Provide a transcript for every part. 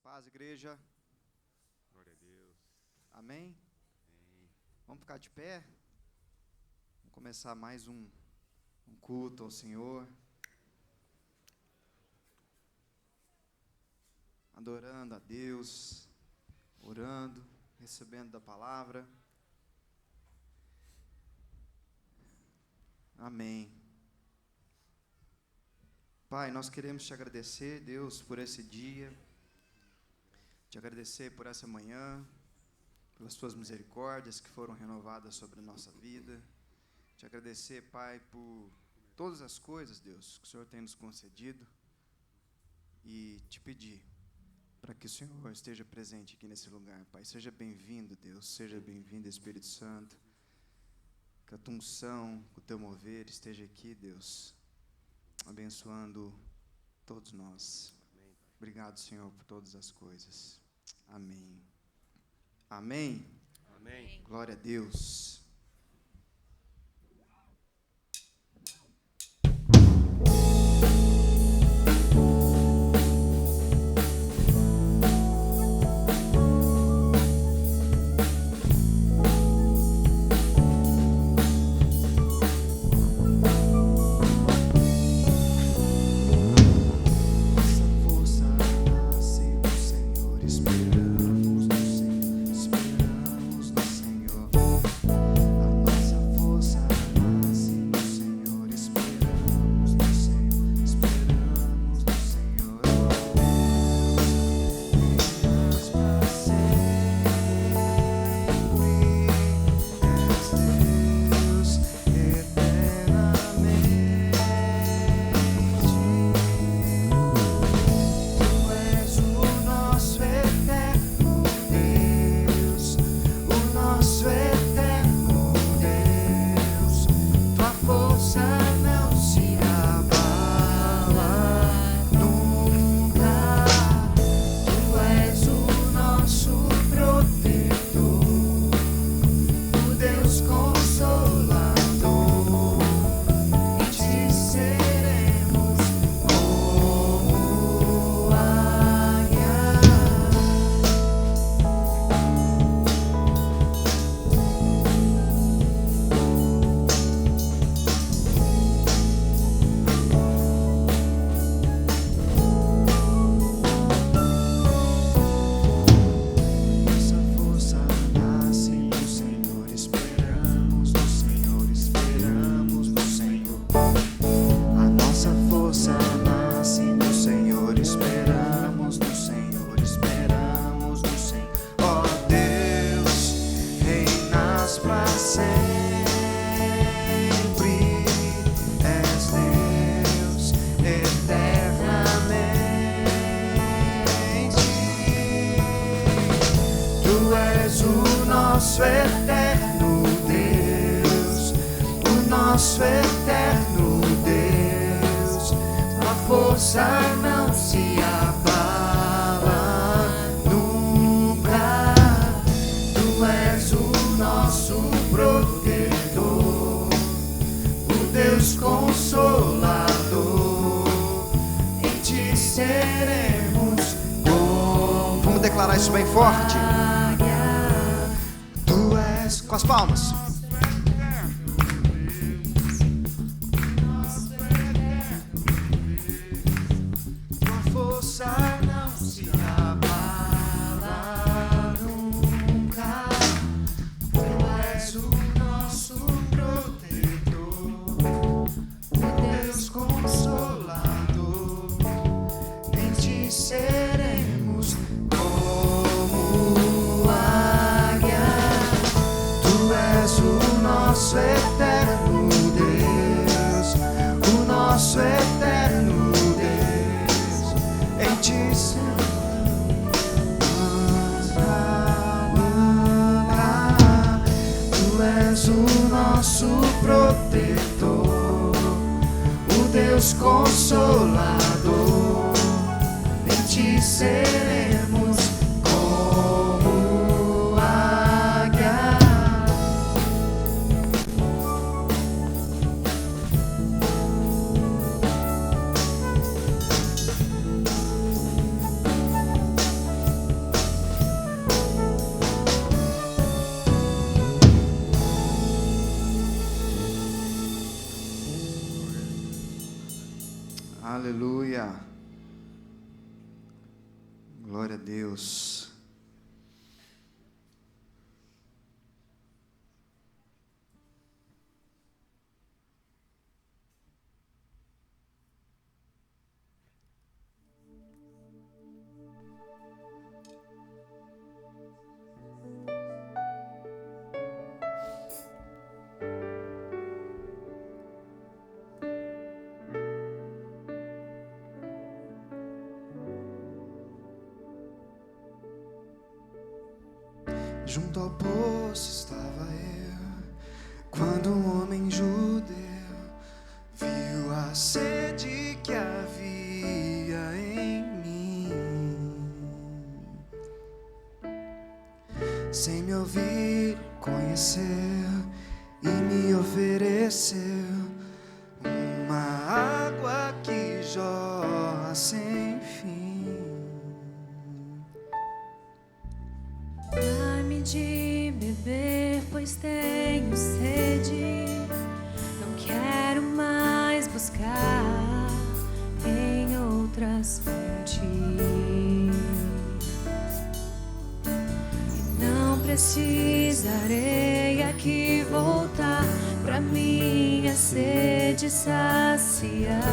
Paz, igreja. Glória a Deus. Amém? Amém. Vamos ficar de pé? Vamos começar mais um culto ao Senhor. Adorando a Deus, orando, recebendo da palavra. Amém. Pai, nós queremos te agradecer, Deus, por esse dia. Te agradecer por essa manhã, pelas tuas misericórdias que foram renovadas sobre a nossa vida. Te agradecer, Pai, por todas as coisas, Deus, que o Senhor tem nos concedido. E te pedir para que o Senhor esteja presente aqui nesse lugar, Pai. Seja bem-vindo, Deus. Seja bem-vindo, Espírito Santo. Que a tua unção, o teu mover esteja aqui, Deus, abençoando todos nós. Obrigado, Senhor, por todas as coisas. Amém. Amém. Amém. Glória a Deus. Isso bem forte. Tu és, com as palmas. Tua força não se abala nunca. Tu és o nosso protetor, o Deus consolador. Em ti seremos nosso eterno Deus, o nosso eterno Deus, em ti tu és o nosso protetor, o Deus consolador, em ti seremos como águia. Aleluia. Glória a Deus. Junto ao poço estava eu, quando um homem judeu viu a sede que havia em mim. Sem me ouvir, conheceu e me ofereceu uma água que jorra sem fim. Dá-me de beber, pois tenho sede. Não quero mais buscar em outras fontes. Não precisarei aqui voltar pra minha sede saciar,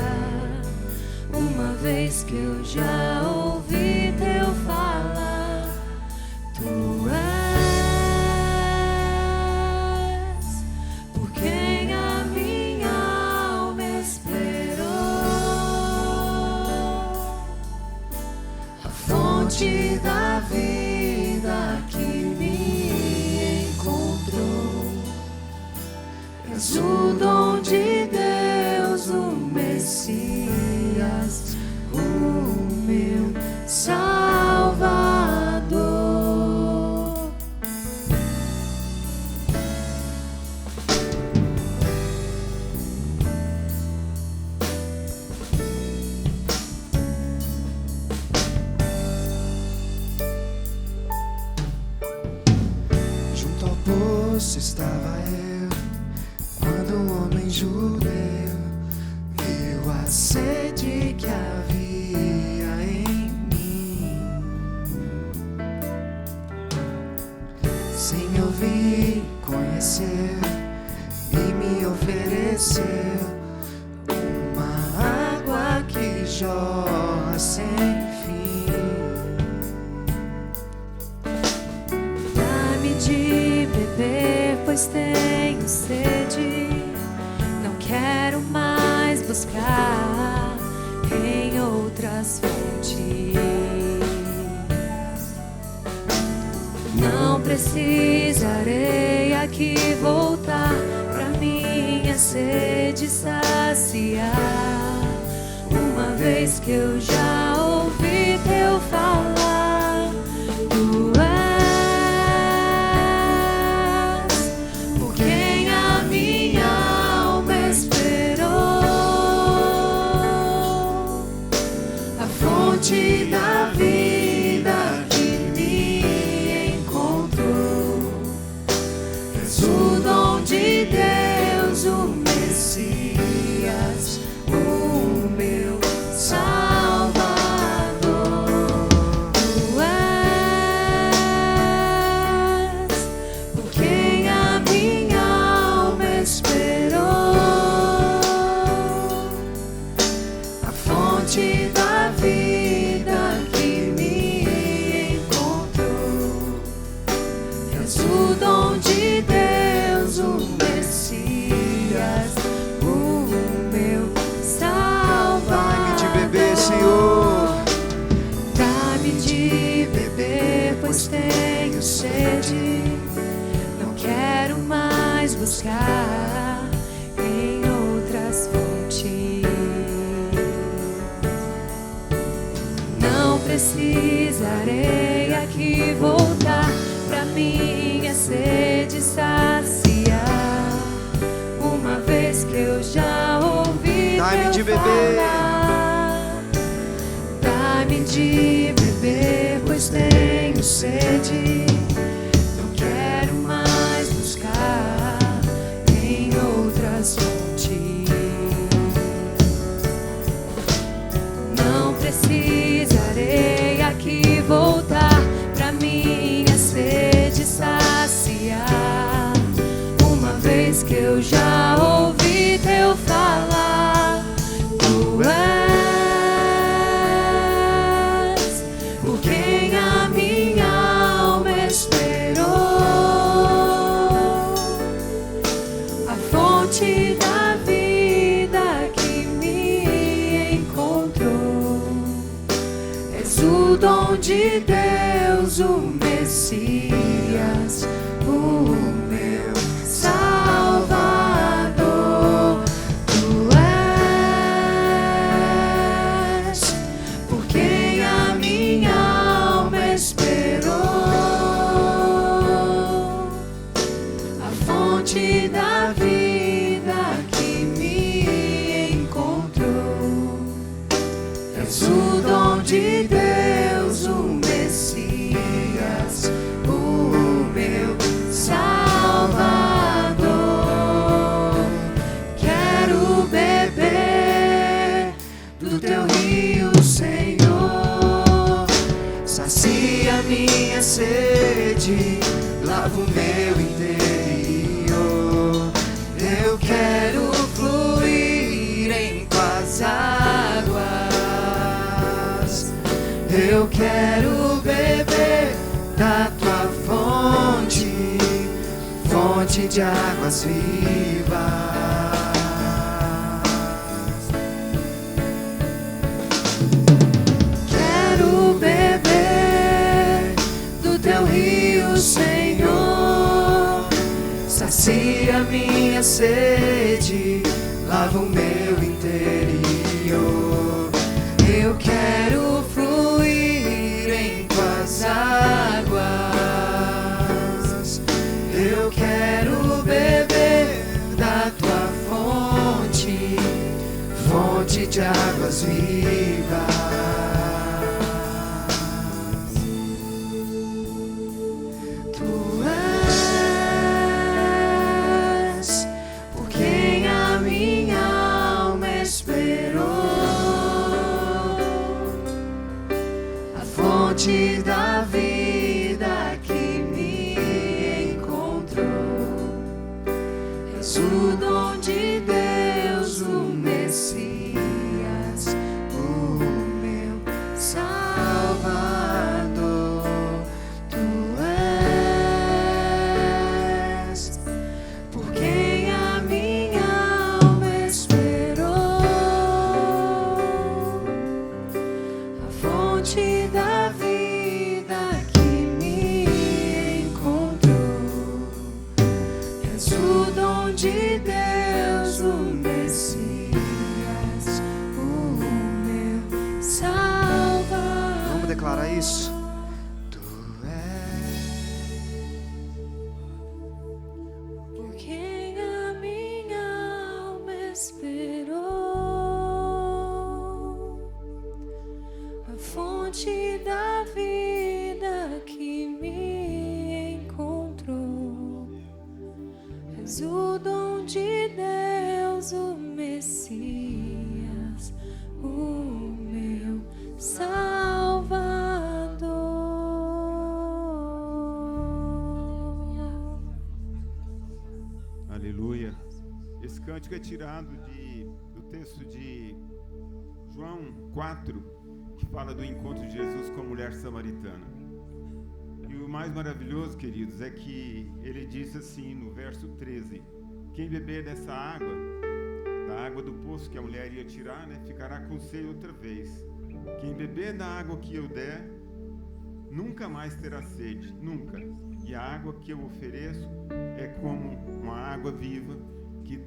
uma vez que eu já ouvi teu falar. Tu és por quem a minha alma esperou, a fonte da vida que me encontrou. És o dom de Deus, o Messias, o meu Salvador. Estava eu, quando um homem judeu viu a sede que havia em mim. Sem me ouvir, conheceu e me ofereceu uma água que jorra sem fim. Dá-me de beber, pois tenho sede. Não quero mais buscar em outras fontes. Não precisarei aqui voltar pra minha sede saciar, uma vez que eu já ouvi teu falar. Tu da vida que me encontrou. És o dom de Deus, o Messias, o meu Salvador. Tu és por quem a minha alma esperou, a fonte da vida de Deus, o Messias, o meu Salvador. Dá-me de beber, Senhor. Dá-me de beber, pois tenho sede. Não quero mais buscar em outras fontes. Não precisarei aqui voltar pra minha sede saciar, uma vez que eu já ouvi teu falar. Dá-me de beber, pois tenho sede. Não quero mais buscar em outras fontes. dom de Deus, o Messias, o meu Salvador. Tu és por quem a minha alma esperou, a fonte da vida que me encontrou. És o dom de Deus, o Messias, o meu Salvador. Quero beber do teu rio, Senhor. Sacia minha sede, lava o meu interior. Eu quero fluir em tuas águas. Eu quero beber da tua fonte, fonte de águas vivas. Quero beber do teu rio, Senhor. Sacia minha sede, lava o meu interior. Eu quero fluir em tuas águas. Eu quero beber da tua fonte, fonte de águas vivas. Tu és por quem a minha alma esperou, a fonte da vida que me encontrou. És o dom de Deus, o Messias, o meu Salvador. Tu és por quem a minha alma esperou, a fonte da vida que me encontrou. És o dom de Deus, o Messias, o meu Salvador. Vamos declarar isso? Tu Por quem a minha alma esperou, a fonte da vida que me encontrou. És o dom de Deus, o Messias, o meu Salvador. Aleluia. Esse cântico é tirado do texto de João 4, que fala do encontro de Jesus com a mulher samaritana. E o mais maravilhoso, queridos, é que ele disse assim no verso 13: quem beber dessa água, da água do poço que a mulher ia tirar, ficará com sede outra vez. Quem beber da água que eu der, nunca mais terá sede, nunca. E a água que eu ofereço é como uma água viva que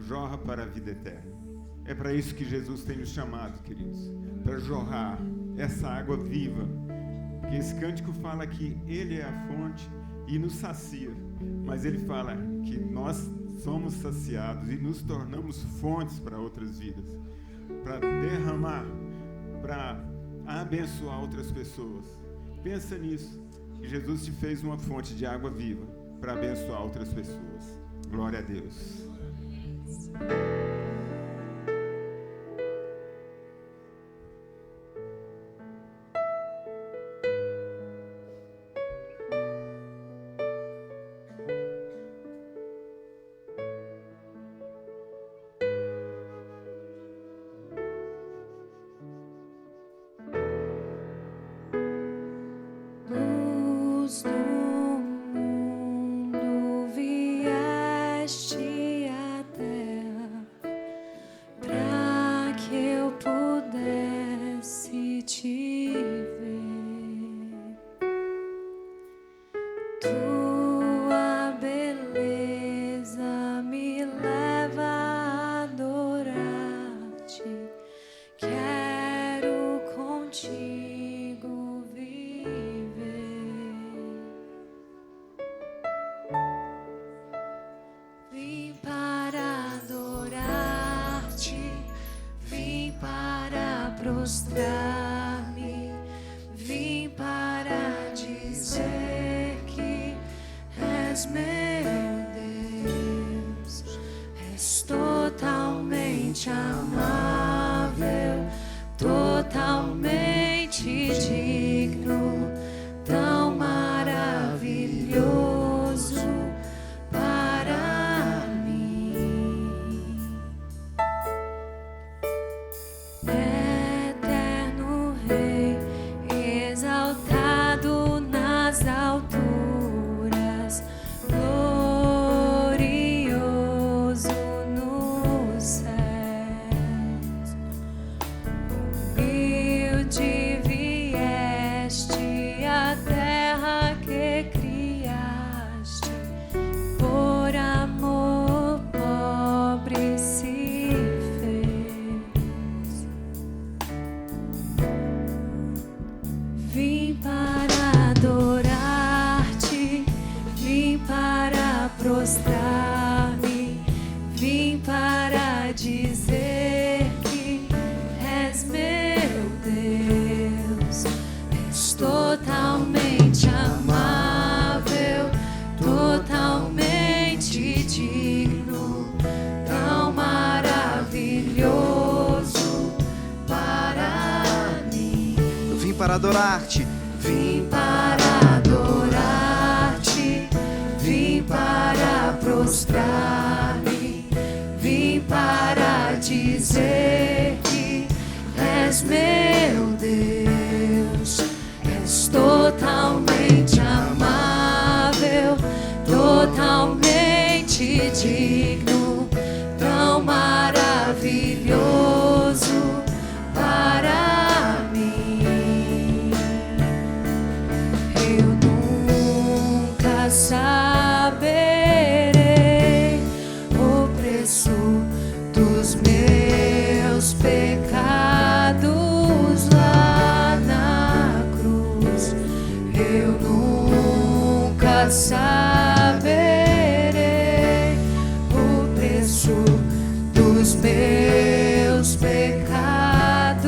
jorra para a vida eterna. É para isso que Jesus tem nos chamado, queridos, para jorrar essa água viva. Porque esse cântico fala que Ele é a fonte e nos sacia, mas Ele fala que nós somos saciados e nos tornamos fontes para outras vidas, para derramar, para abençoar outras pessoas. Pensa nisso, que Jesus te fez uma fonte de água viva para abençoar outras pessoas. Glória a Deus. Luz do mundo, vieste à terra és meu Deus, és totalmente amável, totalmente digno, tão maravilhoso para mim. Eterno Rei, exaltado nas alturas, glorioso nos céus, humilde vieste à terra que criaste, por amor pobre se fez. Vim para adorar-te, vim para prostrar-me, vim para dizer que és meu Deus, és totalmente amável, totalmente digno, tão maravilhoso para mim. Eu vim para adorar-te. Vim para adorar-te, vim para prostrar-me, vim para dizer que és meu Deus, és totalmente amável, totalmente digno, tão maravilhoso para mim. Eu nunca saberei o preço dos meus pecados lá na cruz. Eu nunca saberei o preço dos meus pecados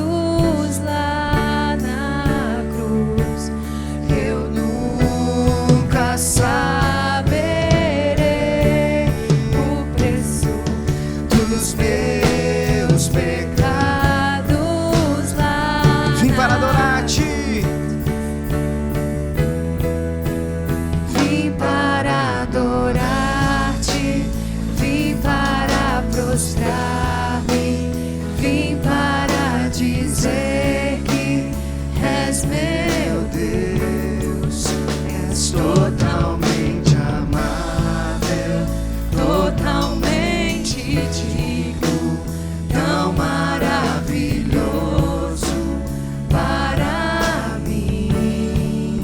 lá na cruz. Eu nunca saberei o preço dos meus pecados lá. Vim para adorar-te. Vim para adorar-te, vim para prostrar-me, vim para dizer que és meu Deus, és totalmente amável, totalmente digno, tão maravilhoso para mim.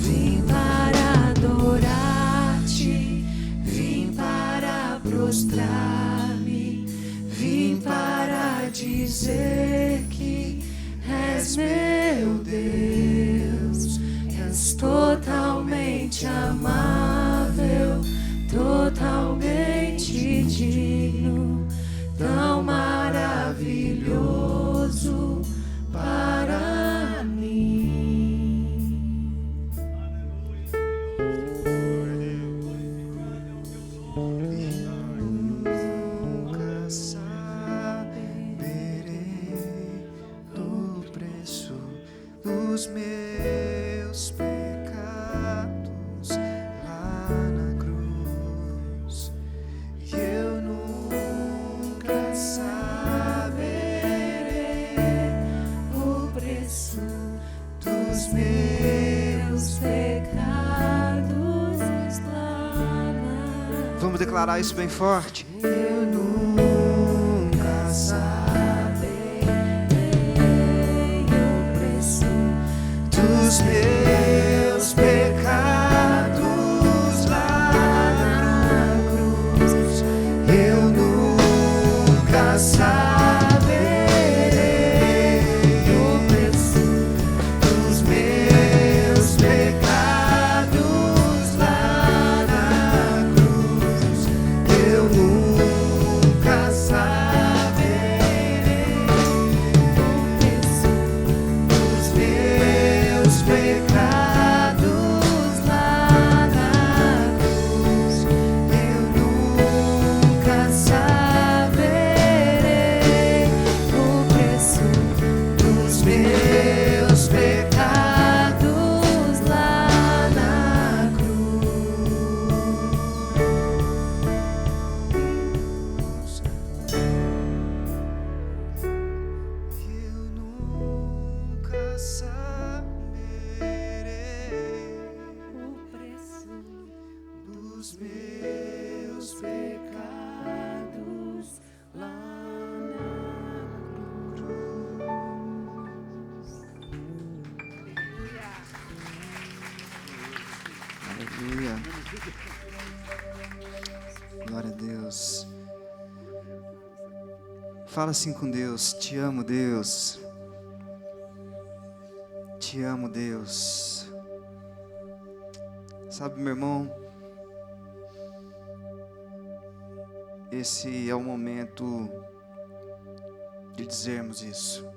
Vim para adorar-te, vim para prostrar-me, vim para dizer que és meu Deus, és totalmente amável, totalmente digno, tão maravilhoso para mim. Nunca saberei o preço dos meus pecados lá na cruz. E eu nunca saberei O preço dos meus pecados lá na Vamos declarar isso bem forte. Eu nunca saberei o preço Dos meus pecados lá na cruz. Eu nunca saberei o preço dos meus pecados lá na cruz. Eu nunca os meus pecados lá na cruz. Aleluia. Glória a Deus. Fala assim com Deus: te amo, Deus. Te amo, Deus. Sabe, meu irmão, esse é o momento de dizermos isso.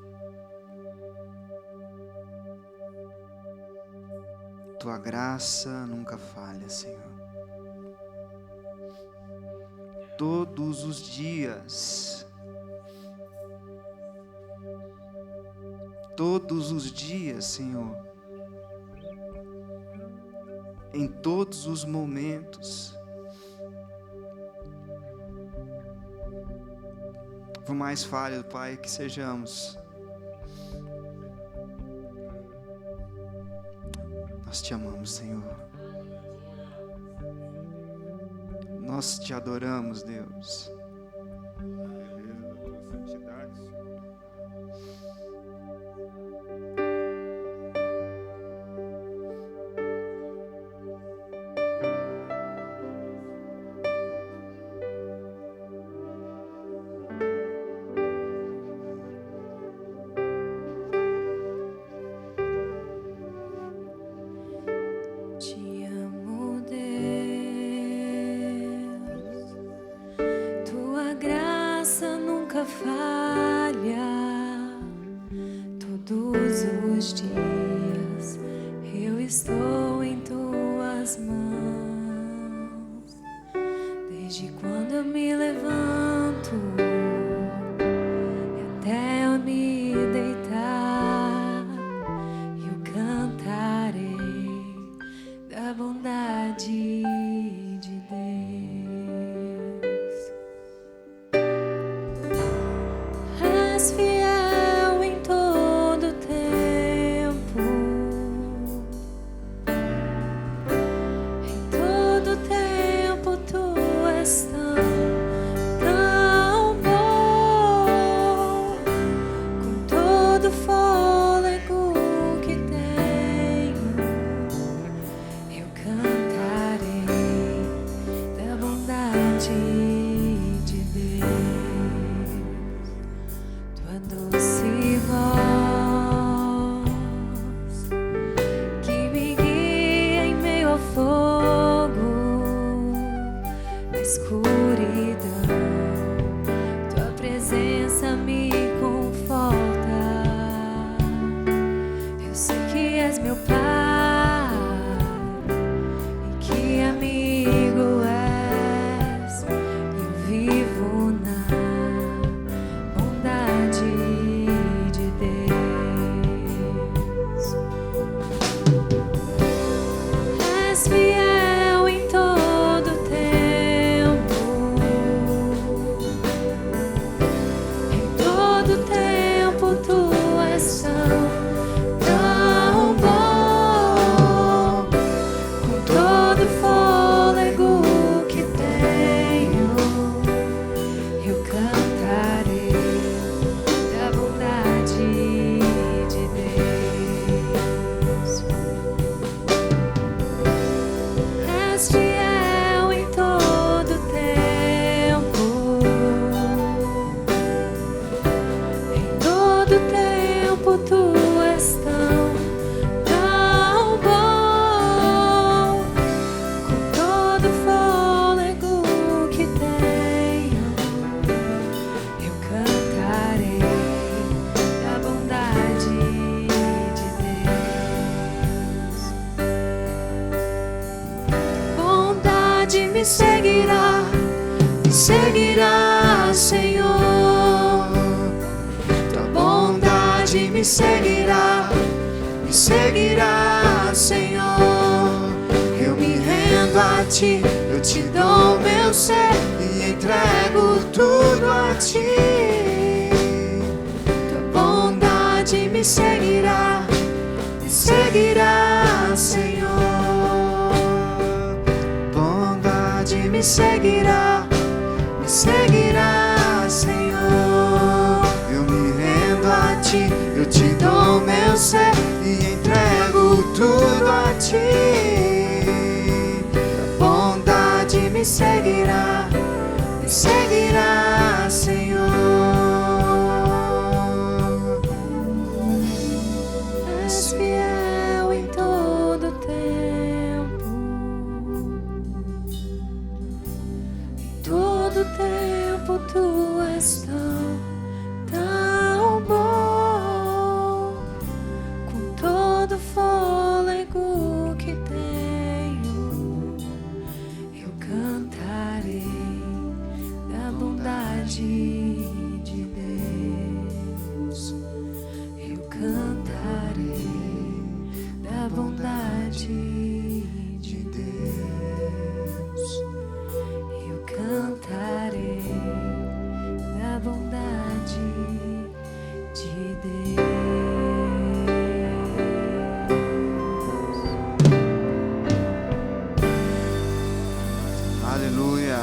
Tua graça nunca falha, Senhor. Todos os dias. Todos os dias, Senhor. Em todos os momentos. Por mais falho, Pai, que sejamos, nós te amamos, Senhor. Nós te adoramos, Deus. Beleza da tua santidade, Senhor. Te amo, Deus, tua graça nunca falha. Todos os dias eu estou em tuas mãos. Desde quando eu me levanto e até eu me deitar, eu cantarei da bondade de Deus. És fiel em todo tempo, em todo tempo tu és tão bom. Com todo fôlego que tenho, eu cantarei da bondade de Deus. Tua doce voz que me guia em meio ao fogo, na escuridão, tua presença me conforta. Eu sei que és meu Pai e que amigo és. Eu vivo na bondade de Deus. És fiel em todo tempo, em todo tempo tu és tão bom. Com todo fôlego que tenho, eu cantarei da bondade de Deus. És fiel em todo tempo, em todo tempo tu és tão bom. Com todo fôlego que tenho, eu cantarei da bondade de Deus. Bondade me seguirá, Senhor. Tua bondade me seguirá, Senhor. Eu me rendo a ti, eu te dou meu ser e entrego tudo a ti. Tua bondade me seguirá, Senhor. Bondade bondade me seguirá, Senhor. Eu me rendo a ti, eu te dou meu ser e entrego tudo a ti. A bondade me seguirá, Senhor. És fiel em todo tempo, em todo tempo tu és tão bom. Com todo fôlego que tenho, eu cantarei da bondade de Deus. Eu cantarei da bondade de Deus. Eu cantarei da bondade de Deus. Aleluia.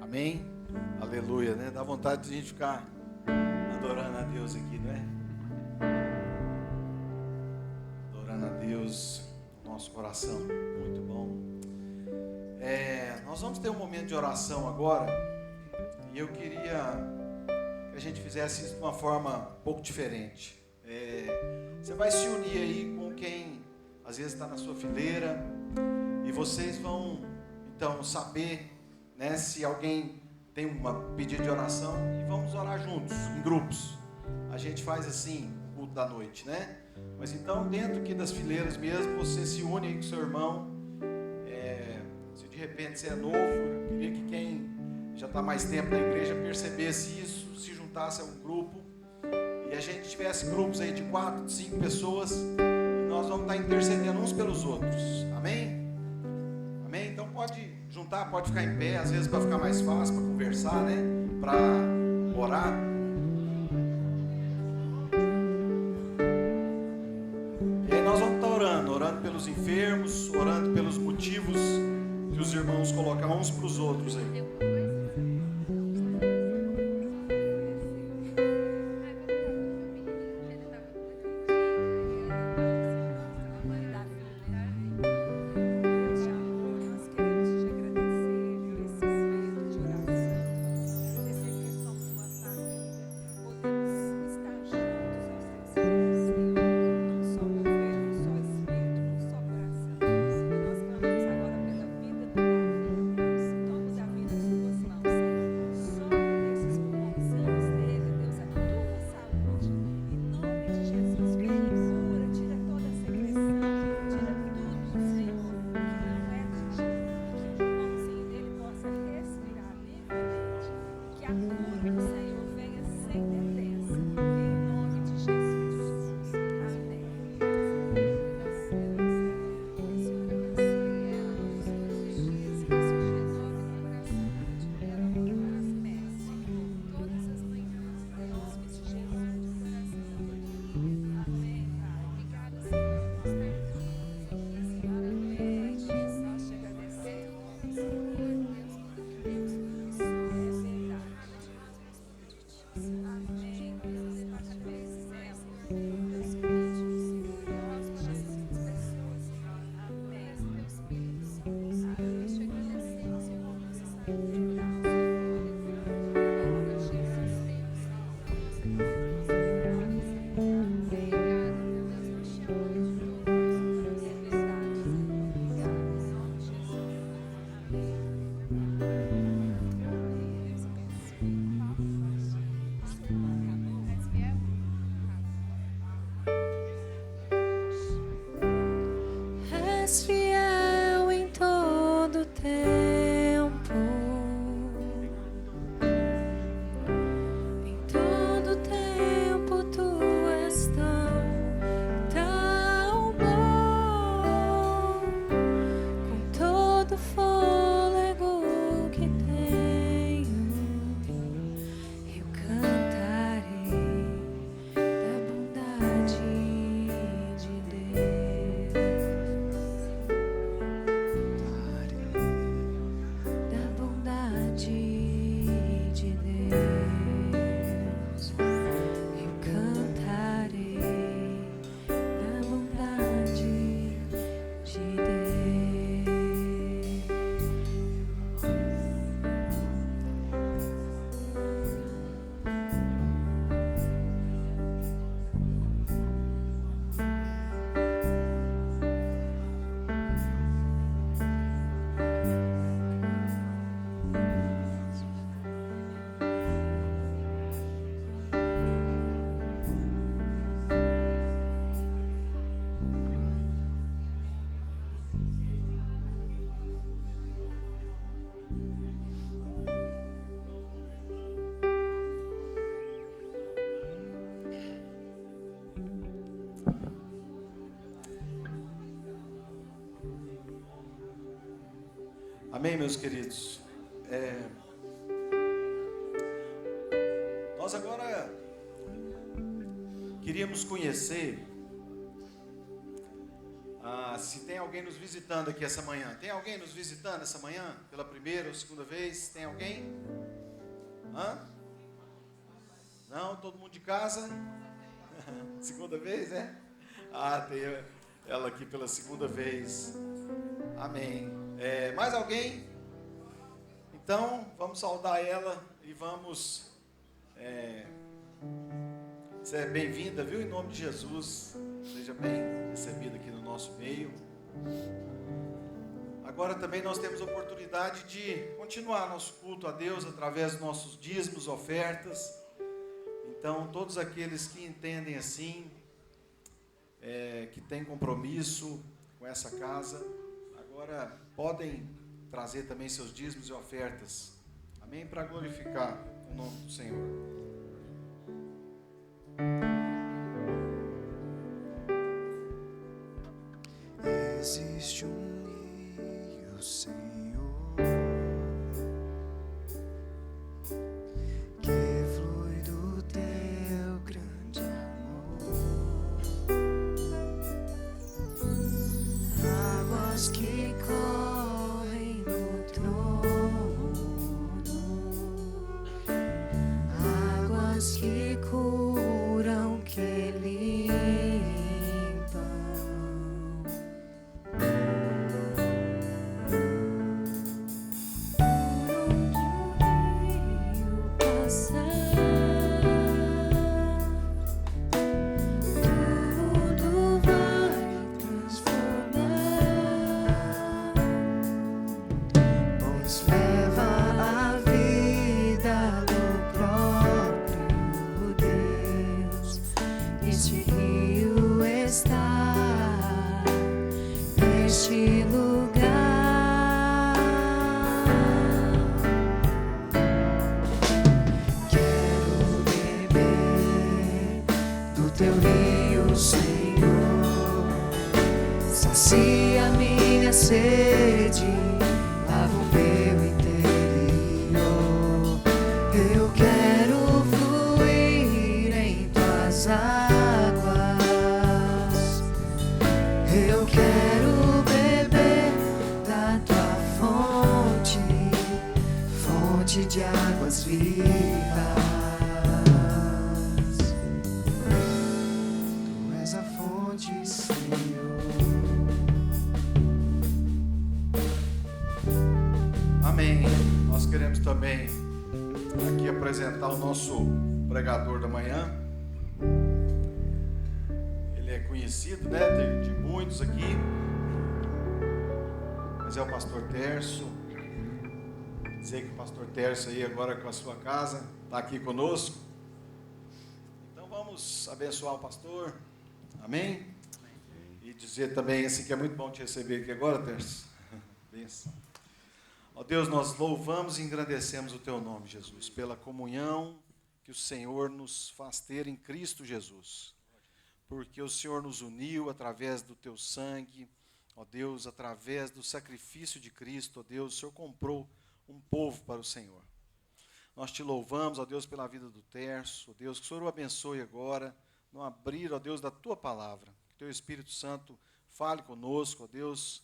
Amém? Aleluia, né? Dá vontade de a gente ficar adorando a Deus aqui, não é? Adorando a Deus no nosso coração. Muito bom. Nós vamos ter um momento de oração agora. E eu queria que a gente fizesse isso de uma forma um pouco diferente. Você vai se unir aí com quem às vezes está na sua fileira. E vocês vão então saber, né, se alguém tem uma pedido de oração, e vamos orar juntos, em grupos. A gente faz assim, o culto da noite, né? Mas então, dentro aqui das fileiras mesmo, você se une aí com seu irmão. Se de repente você é novo, eu queria que quem já está mais tempo na igreja percebesse isso, se juntasse a um grupo, e a gente tivesse grupos aí de 4, 5 pessoas, e nós vamos estar intercedendo uns pelos outros. Amém? Amém? Então pode juntar, pode ficar em pé, às vezes para ficar mais fácil, para conversar, né? Para orar. E aí nós vamos estar orando pelos enfermos, orando pelos motivos que os irmãos colocam uns para os outros aí. És fiel em todo tempo, em todo tempo tu és tão Amém, meus queridos? Nós agora queríamos conhecer se tem alguém nos visitando aqui essa manhã. Tem alguém nos visitando essa manhã? Pela primeira ou segunda vez? Tem alguém? Hã? Não? Todo mundo de casa? Segunda vez, é? Tem ela aqui pela segunda vez. Amém. Mais alguém? Então, vamos saudar ela e vamos... Você é bem-vinda, viu? Em nome de Jesus. Seja bem recebida aqui no nosso meio. Agora também nós temos a oportunidade de continuar nosso culto a Deus através dos nossos dízimos, ofertas. Então, todos aqueles que entendem assim, que têm compromisso com essa casa, agora podem trazer também seus dízimos e ofertas. Amém? Para glorificar o nome do Senhor. Existe rio, Senhor, que flui do teu grande amor, águas que correm no trono, águas que curam, que limpam. Teu rio, Senhor, sacia minha sede, lava o meu interior. Eu quero fluir em tuas águas, eu quero beber da tua fonte, fonte de águas vivas. Amém. Nós queremos também aqui apresentar o nosso pregador da manhã. Ele é conhecido, né, de muitos aqui, mas é o pastor Tércio. Dizer que o pastor Tércio aí agora com a sua casa está aqui conosco. Então vamos abençoar o pastor. Amém? E dizer também assim que é muito bom te receber aqui agora, Tércio. Benção. Ó Deus, nós louvamos e engrandecemos o Teu nome, Jesus, pela comunhão que o Senhor nos faz ter em Cristo Jesus. Porque o Senhor nos uniu através do Teu sangue, ó Deus, através do sacrifício de Cristo, ó Deus, o Senhor comprou um povo para o Senhor. Nós Te louvamos, ó Deus, pela vida do Tércio, ó Deus, que o Senhor o abençoe agora, no abrir, ó Deus, da Tua palavra. Que Teu Espírito Santo fale conosco, ó Deus,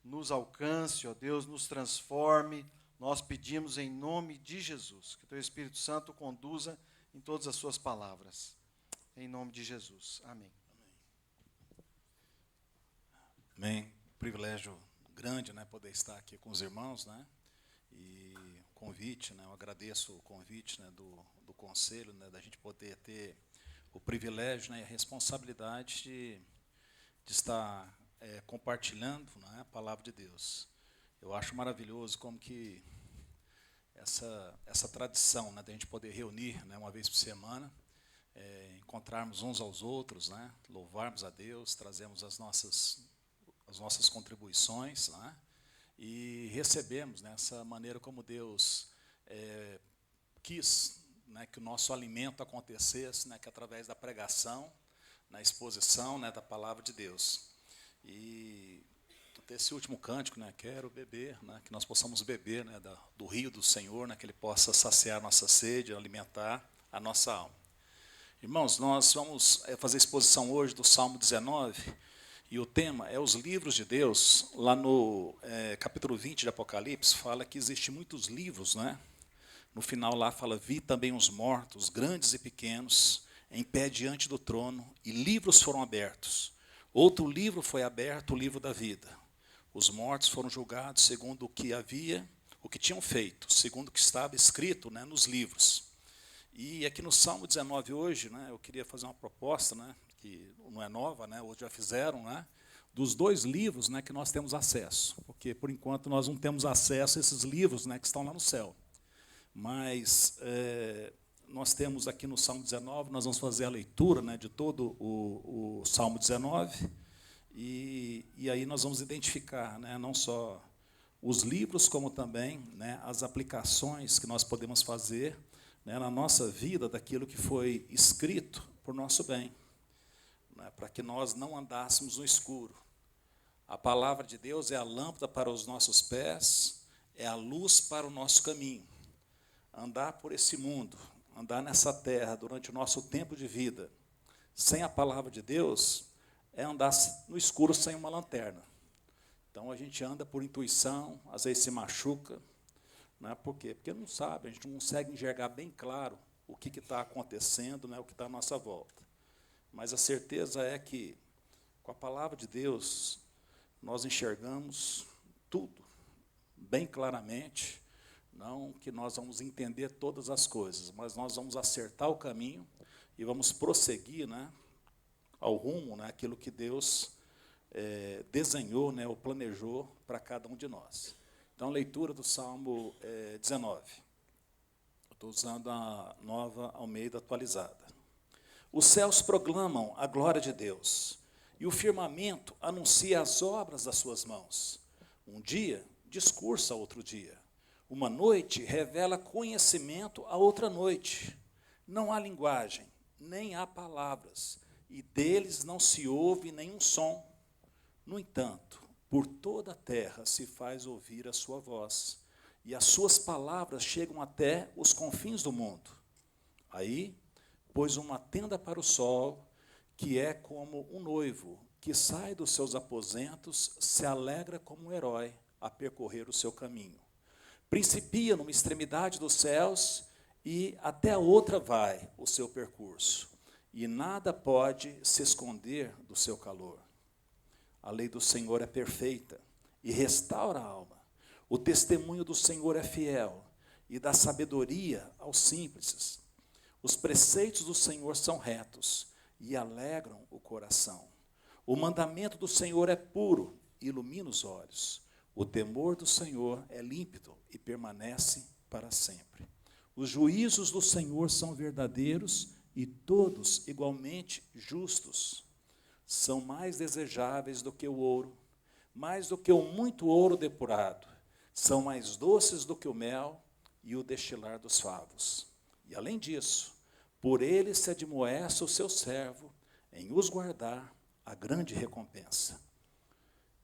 nos alcance, ó Deus, nos transforme. Nós pedimos em nome de Jesus, que Teu Espírito Santo conduza em todas as Suas palavras. Em nome de Jesus. Amém. Amém. Privilégio grande, né, poder estar aqui com os irmãos, né, e o convite, né, eu agradeço o convite, né, do conselho, né, da gente poder ter o privilégio, né, e a responsabilidade de estar compartilhando, né, a palavra de Deus. Eu acho maravilhoso como que essa tradição, né, de a gente poder reunir, né, uma vez por semana, encontrarmos uns aos outros, né, louvarmos a Deus, trazemos as nossas contribuições, né, e recebemos, né, essa maneira como Deus quis, né, que o nosso alimento acontecesse, né, que através da pregação, na exposição, né, da palavra de Deus. E Esse último cântico, né, quero beber, né, que nós possamos beber, né, do rio do Senhor, né, que Ele possa saciar nossa sede, alimentar a nossa alma. Irmãos, nós vamos fazer a exposição hoje do Salmo 19, e o tema é os livros de Deus. Lá no capítulo 20 de Apocalipse, fala que existem muitos livros, né? No final lá fala, vi também os mortos, grandes e pequenos, em pé diante do trono, e livros foram abertos. Outro livro foi aberto, o livro da vida. Os mortos foram julgados segundo o que tinham feito, segundo o que estava escrito, né, nos livros. E aqui no Salmo 19 hoje, né, eu queria fazer uma proposta, né, que não é nova, né, hoje já fizeram, né, dos 2 livros, né, que nós temos acesso. Porque, por enquanto, nós não temos acesso a esses livros, né, que estão lá no céu. Mas nós temos aqui no Salmo 19, nós vamos fazer a leitura, né, de todo o Salmo 19, e aí nós vamos identificar, né, não só os livros, como também, né, as aplicações que nós podemos fazer, né, na nossa vida daquilo que foi escrito por nosso bem, né, para que nós não andássemos no escuro. A palavra de Deus é a lâmpada para os nossos pés, é a luz para o nosso caminho. Andar por esse mundo, andar nessa terra durante o nosso tempo de vida, sem a palavra de Deus, é andar no escuro sem uma lanterna. Então, a gente anda por intuição, às vezes se machuca. Né? Por quê? Porque não sabe, a gente não consegue enxergar bem claro o que está acontecendo, né, o que está à nossa volta. Mas a certeza é que, com a palavra de Deus, nós enxergamos tudo bem claramente. Não que nós vamos entender todas as coisas, mas nós vamos acertar o caminho e vamos prosseguir, né, ao rumo, né, aquilo que Deus desenhou, né, ou planejou para cada um de nós. Então, leitura do Salmo 19. Eu estou usando a Nova Almeida atualizada. Os céus proclamam a glória de Deus, e o firmamento anuncia as obras das suas mãos. Um dia discursa a outro dia. Uma noite revela conhecimento a outra noite. Não há linguagem, nem há palavras, e deles não se ouve nenhum som. No entanto, por toda a terra se faz ouvir a sua voz, e as suas palavras chegam até os confins do mundo. Aí, pôs uma tenda para o sol, que é como um noivo, que sai dos seus aposentos, se alegra como um herói a percorrer o seu caminho. Principia numa extremidade dos céus, e até a outra vai o seu percurso, e nada pode se esconder do seu calor. A lei do Senhor é perfeita e restaura a alma. O testemunho do Senhor é fiel e dá sabedoria aos simples. Os preceitos do Senhor são retos e alegram o coração. O mandamento do Senhor é puro e ilumina os olhos. O temor do Senhor é límpido e permanece para sempre. Os juízos do Senhor são verdadeiros e todos igualmente justos. São mais desejáveis do que o ouro, mais do que o muito ouro depurado. São mais doces do que o mel e o destilar dos favos. E, além disso, por eles se admoesta o seu servo em os guardar a grande recompensa.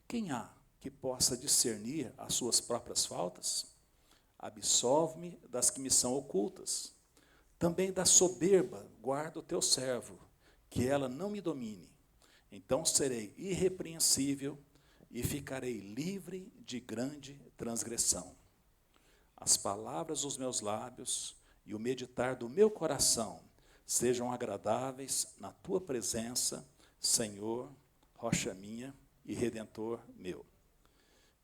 Quem há que possa discernir as suas próprias faltas? Absolve-me das que me são ocultas. Também da soberba guarda o teu servo, que ela não me domine. Então serei irrepreensível e ficarei livre de grande transgressão. As palavras dos meus lábios e o meditar do meu coração sejam agradáveis na tua presença, Senhor, rocha minha e redentor meu.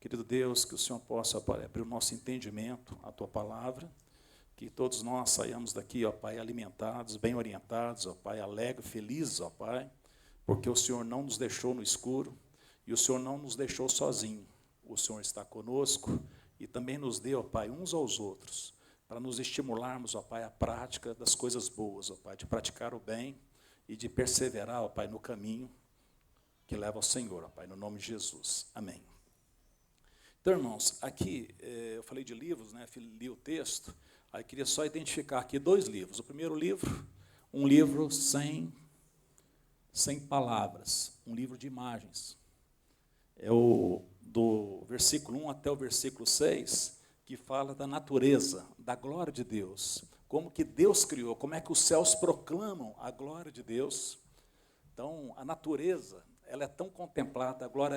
Querido Deus, que o Senhor possa abrir o nosso entendimento, a tua palavra, que todos nós saiamos daqui, ó Pai, alimentados, bem orientados, ó Pai, alegres, felizes, ó Pai, porque o Senhor não nos deixou no escuro e o Senhor não nos deixou sozinho. O Senhor está conosco e também nos deu, ó Pai, uns aos outros, para nos estimularmos, ó Pai, a prática das coisas boas, ó Pai, de praticar o bem e de perseverar, ó Pai, no caminho que leva ao Senhor, ó Pai, no nome de Jesus. Amém. Então, irmãos, aqui eu falei de livros, né, li o texto, aí queria só identificar aqui 2 livros. O primeiro livro, um livro sem palavras, um livro de imagens. é o do versículo 1 até o versículo 6, que fala da natureza, da glória de Deus, como que Deus criou, como é que os céus proclamam a glória de Deus. Então, a natureza, ela é tão contemplada, a glória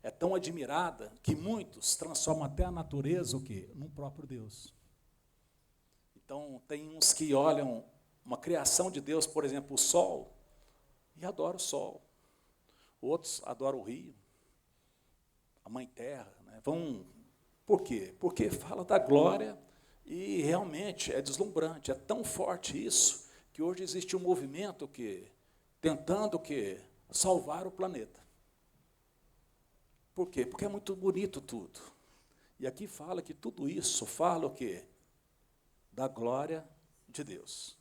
é tão admirada, que muitos transformam até a natureza, o quê? Num próprio Deus. Então, tem uns que olham uma criação de Deus, por exemplo, o sol, e adoram o sol. Outros adoram o rio, a mãe terra, né? Por quê? Porque fala da glória e realmente é deslumbrante, é tão forte isso, que hoje existe um movimento tentando salvar o planeta. Por quê? Porque é muito bonito tudo. E aqui fala que tudo isso fala o quê? Da glória de Deus.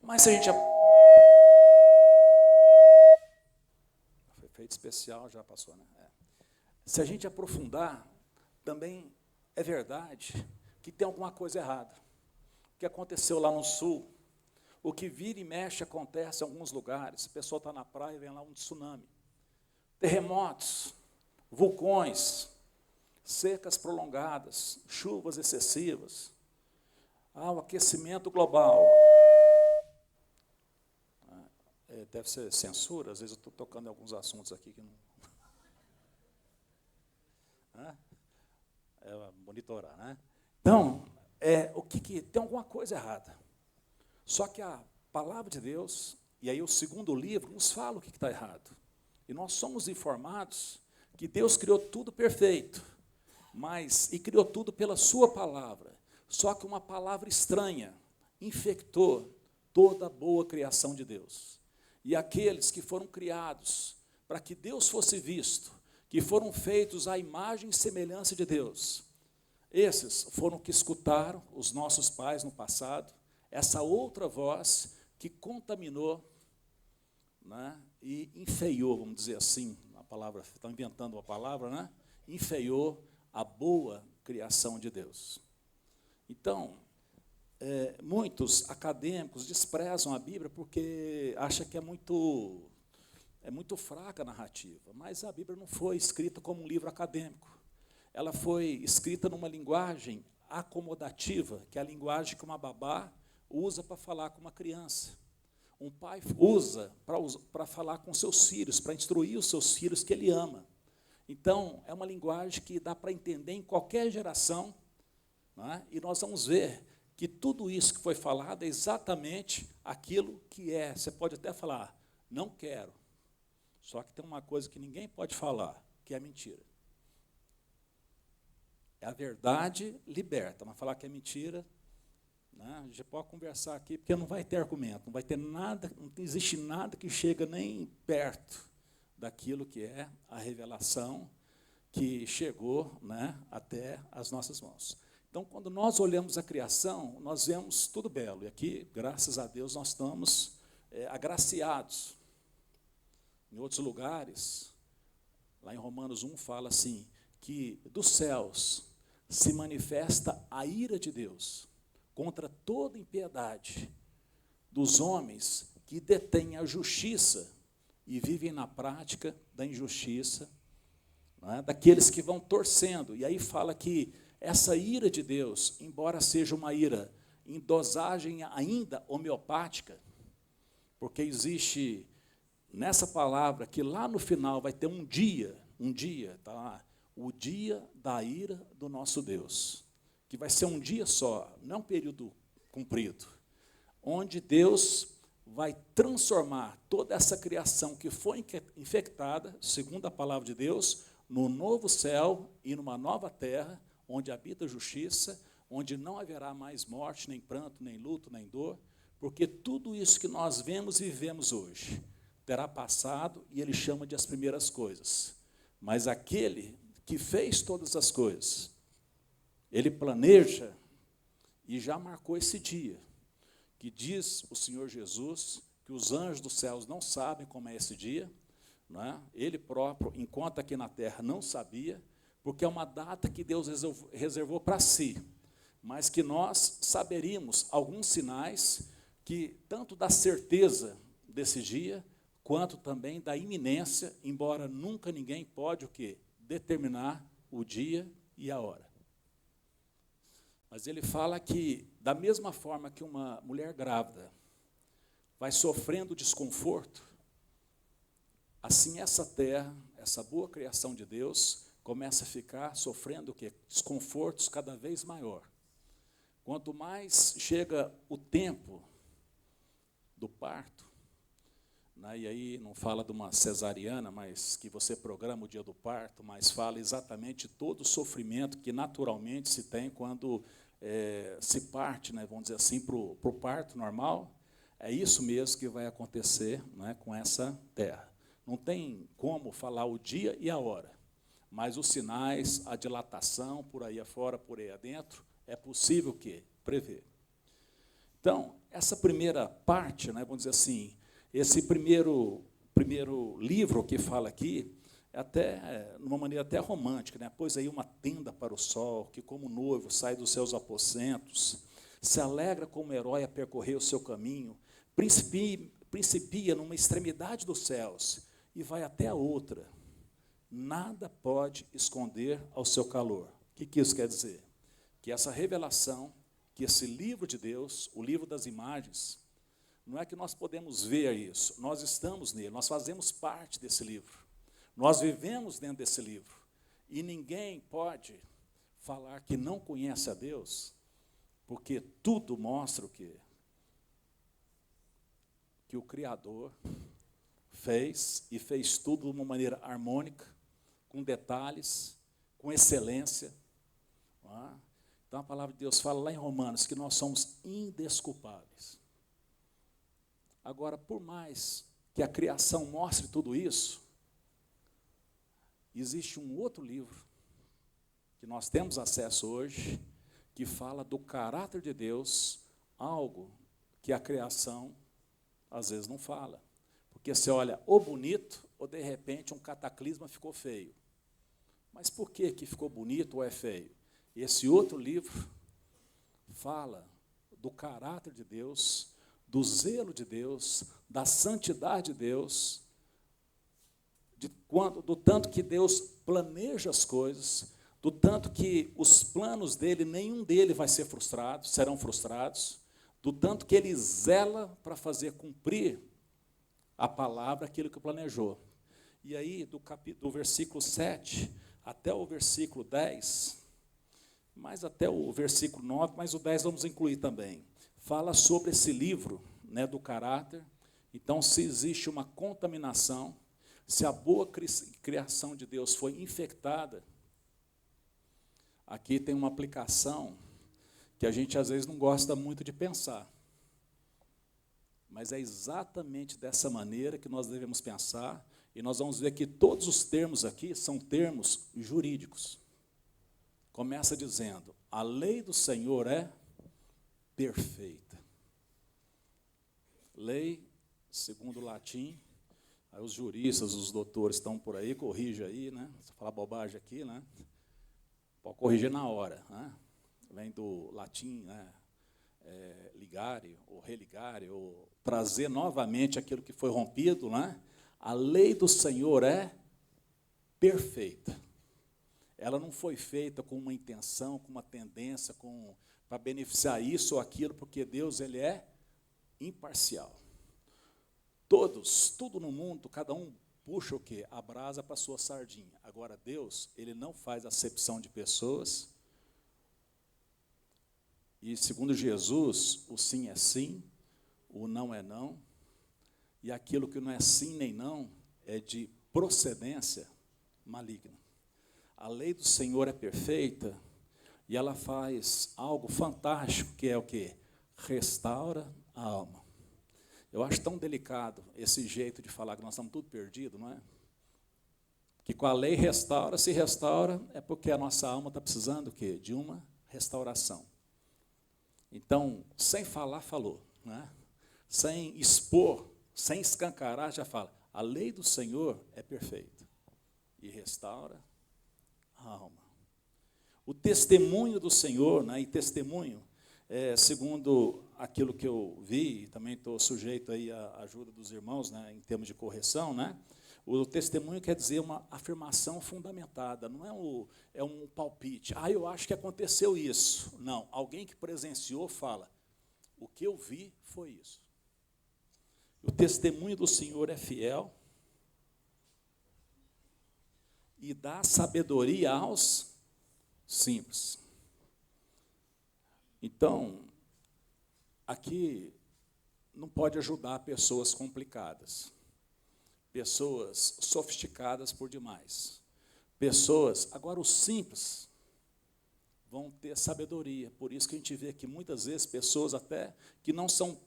Mas se a gente... Foi feito especial, já passou, né? Se a gente aprofundar, também é verdade que tem alguma coisa errada. O que aconteceu lá no sul, o que vira e mexe acontece em alguns lugares. A pessoa está na praia e vem lá um tsunami. Terremotos, vulcões, secas prolongadas, chuvas excessivas, o aquecimento global. Deve ser censura, às vezes eu estou tocando em alguns assuntos aqui que não... monitorar, né? Então, tem alguma coisa errada. Só que a palavra de Deus, e aí o segundo livro, nos fala o que está errado. E nós somos informados que Deus criou tudo perfeito, e criou tudo pela sua palavra. Só que uma palavra estranha infectou toda a boa criação de Deus. E aqueles que foram criados para que Deus fosse visto, que foram feitos à imagem e semelhança de Deus, esses foram que escutaram os nossos pais no passado, essa outra voz que contaminou, né, e enfeiou, vamos dizer assim, a palavra, estão inventando uma palavra, né? Enfeiou a boa criação de Deus. Então, muitos acadêmicos desprezam a Bíblia porque acham que é muito fraca a narrativa, mas a Bíblia não foi escrita como um livro acadêmico. Ela foi escrita numa linguagem acomodativa, que é a linguagem que uma babá usa para falar com uma criança. Um pai usa para falar com seus filhos, para instruir os seus filhos que ele ama. Então, é uma linguagem que dá para entender em qualquer geração, né? E nós vamos ver que tudo isso que foi falado é exatamente aquilo que é. Você pode até falar, não quero. Só que tem uma coisa que ninguém pode falar, que é mentira. É a verdade liberta, mas falar que é mentira, né, a gente pode conversar aqui, porque não vai ter argumento, não vai ter nada, não existe nada que chega nem perto daquilo que é a revelação que chegou, né, até as nossas mãos. Então, quando nós olhamos a criação, nós vemos tudo belo, e aqui, graças a Deus, nós estamos agraciados. Em outros lugares, lá em Romanos 1, fala assim, que dos céus se manifesta a ira de Deus contra toda impiedade dos homens que detêm a justiça e vivem na prática da injustiça, né, daqueles que vão torcendo. E aí fala que essa ira de Deus, embora seja uma ira em dosagem ainda homeopática, porque existe nessa palavra que lá no final vai ter um dia, está lá, o dia da ira do nosso Deus, que vai ser um dia só, não um período comprido, onde Deus vai transformar toda essa criação que foi infectada, segundo a palavra de Deus, no novo céu e numa nova terra, onde habita a justiça, onde não haverá mais morte, nem pranto, nem luto, nem dor, porque tudo isso que nós vemos e vivemos hoje terá passado, e ele chama de as primeiras coisas. Mas aquele que fez todas as coisas, ele planeja e já marcou esse dia, que diz o Senhor Jesus que os anjos dos céus não sabem como é esse dia, não é? Ele próprio, enquanto aqui na terra, não sabia, porque é uma data que Deus reservou para si, mas que nós saberíamos alguns sinais que, tanto da certeza desse dia, quanto também da iminência, embora nunca ninguém pode o quê? Determinar o dia e a hora. Mas ele fala que, da mesma forma que uma mulher grávida vai sofrendo desconforto, assim essa terra, essa boa criação de Deus, começa a ficar sofrendo o quê? Desconfortos cada vez maior. Quanto mais chega o tempo do parto, né, e aí não fala de uma cesariana, mas que você programa o dia do parto, mas fala exatamente todo o sofrimento que naturalmente se tem quando se parte, né, vamos dizer assim, para o parto normal. É isso mesmo que vai acontecer, né, com essa terra. Não tem como falar o dia e a hora, mas os sinais, a dilatação, por aí afora, por aí adentro, é possível que prever. Então, essa primeira parte, né, vamos dizer assim, esse primeiro livro que fala aqui, até numa maneira até romântica, né? Pôs aí uma tenda para o sol, que como noivo sai dos seus aposentos, se alegra como herói a percorrer o seu caminho, principia numa extremidade dos céus e vai até a outra. Nada pode esconder ao seu calor. O que isso quer dizer? Que essa revelação, que esse livro de Deus, o livro das imagens, não é que nós podemos ver isso, nós estamos nele, nós fazemos parte desse livro. Nós vivemos dentro desse livro. E ninguém pode falar que não conhece a Deus, porque tudo mostra o quê? Que o Criador fez, e fez tudo de uma maneira harmônica, com detalhes, com excelência. Não é? Então a palavra de Deus fala lá em Romanos que nós somos indesculpáveis. Agora, por mais que a criação mostre tudo isso, existe um outro livro que nós temos acesso hoje, que fala do caráter de Deus, algo que a criação às vezes não fala. Porque você olha ou bonito, ou de repente um cataclisma ficou feio. Mas por que ficou bonito ou é feio? Esse outro livro fala do caráter de Deus, do zelo de Deus, da santidade de Deus, do tanto que Deus planeja as coisas, do tanto que os planos dele, nenhum dele vai ser frustrado, serão frustrados, do tanto que ele zela para fazer cumprir a palavra, aquilo que planejou. E aí, do versículo 7 até o versículo 10, mais até o versículo 9, mas o 10 vamos incluir também, fala sobre esse livro, né, do caráter. Então, se existe uma contaminação, se a boa criação de Deus foi infectada, aqui tem uma aplicação que a gente às vezes não gosta muito de pensar. Mas é exatamente dessa maneira que nós devemos pensar, e nós vamos ver que todos os termos aqui são termos jurídicos. Começa dizendo, a lei do Senhor é perfeita. Lei, segundo o latim, aí os juristas, os doutores estão por aí, corrige aí, né? Se falar bobagem aqui, né? Pode corrigir na hora, né? Vem do latim, né? Ligare, ou religare, ou trazer novamente aquilo que foi rompido, né? A lei do Senhor é perfeita. Ela não foi feita com uma intenção, com uma tendência, para beneficiar isso ou aquilo, porque Deus, ele é imparcial. Tudo no mundo, cada um puxa o quê? A brasa para a sua sardinha. Agora, Deus, ele não faz acepção de pessoas. E, segundo Jesus, o sim é sim, o não é não. E aquilo que não é sim nem não é de procedência maligna. A lei do Senhor é perfeita e ela faz algo fantástico, que é o quê? Restaura a alma. Eu acho tão delicado esse jeito de falar que nós estamos tudo perdidos, não é? Que com a lei se restaura, é porque a nossa alma está precisando o quê? De uma restauração. Então, sem falar, falou, né? Sem expor, sem escancarar, já fala. A lei do Senhor é perfeita e restaura a alma. O testemunho do Senhor, né? E testemunho segundo aquilo que eu vi, também estou sujeito aí à ajuda dos irmãos, né, em termos de correção, né, o testemunho quer dizer uma afirmação fundamentada, não é um palpite. Eu acho que aconteceu isso. Não, alguém que presenciou fala, o que eu vi foi isso. O testemunho do Senhor é fiel e dá sabedoria aos simples. Então, aqui não pode ajudar pessoas complicadas, pessoas sofisticadas por demais, pessoas. Agora, os simples vão ter sabedoria. Por isso que a gente vê aqui muitas vezes pessoas até que não são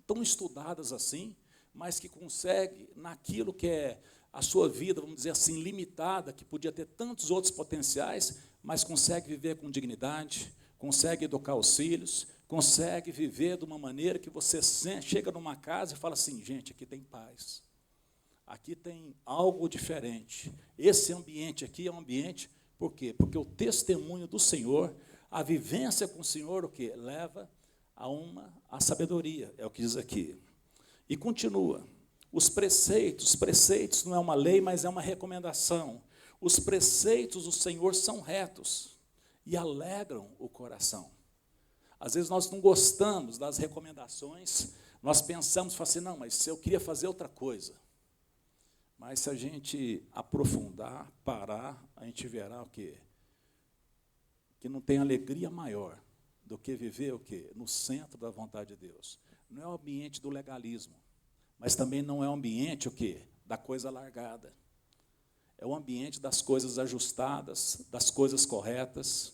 tão estudadas assim, mas que conseguem, naquilo que é a sua vida, vamos dizer assim, limitada, que podia ter tantos outros potenciais, mas consegue viver com dignidade, consegue educar os filhos, consegue viver de uma maneira que você chega numa casa e fala assim, gente, aqui tem paz, aqui tem algo diferente. Esse ambiente aqui é um ambiente, por quê? Porque o testemunho do Senhor, a vivência com o Senhor, o quê? Leva a sabedoria, é o que diz aqui. E continua, os preceitos não é uma lei, mas é uma recomendação. Os preceitos do Senhor são retos e alegram o coração. Às vezes nós não gostamos das recomendações, nós pensamos assim, não, mas eu queria fazer outra coisa. Mas se a gente aprofundar, parar, a gente verá o quê? Que não tem alegria maior do que viver o quê? No centro da vontade de Deus. Não é o ambiente do legalismo, mas também não é o ambiente o quê? Da coisa largada. É o ambiente das coisas ajustadas, das coisas corretas.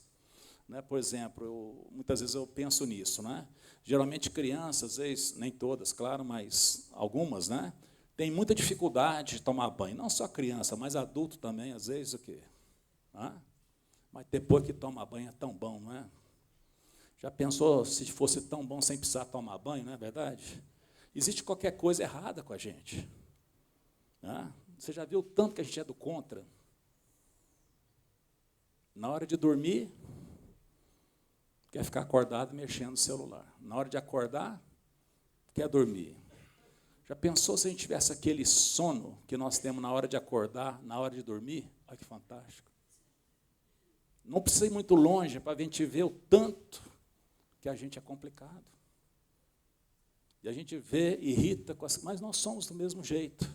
Né? Por exemplo, muitas vezes eu penso nisso. Né? Geralmente crianças, às vezes, nem todas, claro, mas algumas, né? Tem muita dificuldade de tomar banho. Não só criança, mas adulto também, às vezes, o quê? Mas depois que toma banho é tão bom, não é? Já pensou se fosse tão bom sem precisar tomar banho, não é verdade? Existe qualquer coisa errada com a gente. Você já viu o tanto que a gente é do contra? Na hora de dormir, quer ficar acordado mexendo no celular. Na hora de acordar, quer dormir. Já pensou se a gente tivesse aquele sono que nós temos na hora de acordar, na hora de dormir? Olha que fantástico. Não precisa ir muito longe para a gente ver o tanto que a gente é complicado. E a gente vê, irrita, mas nós somos do mesmo jeito.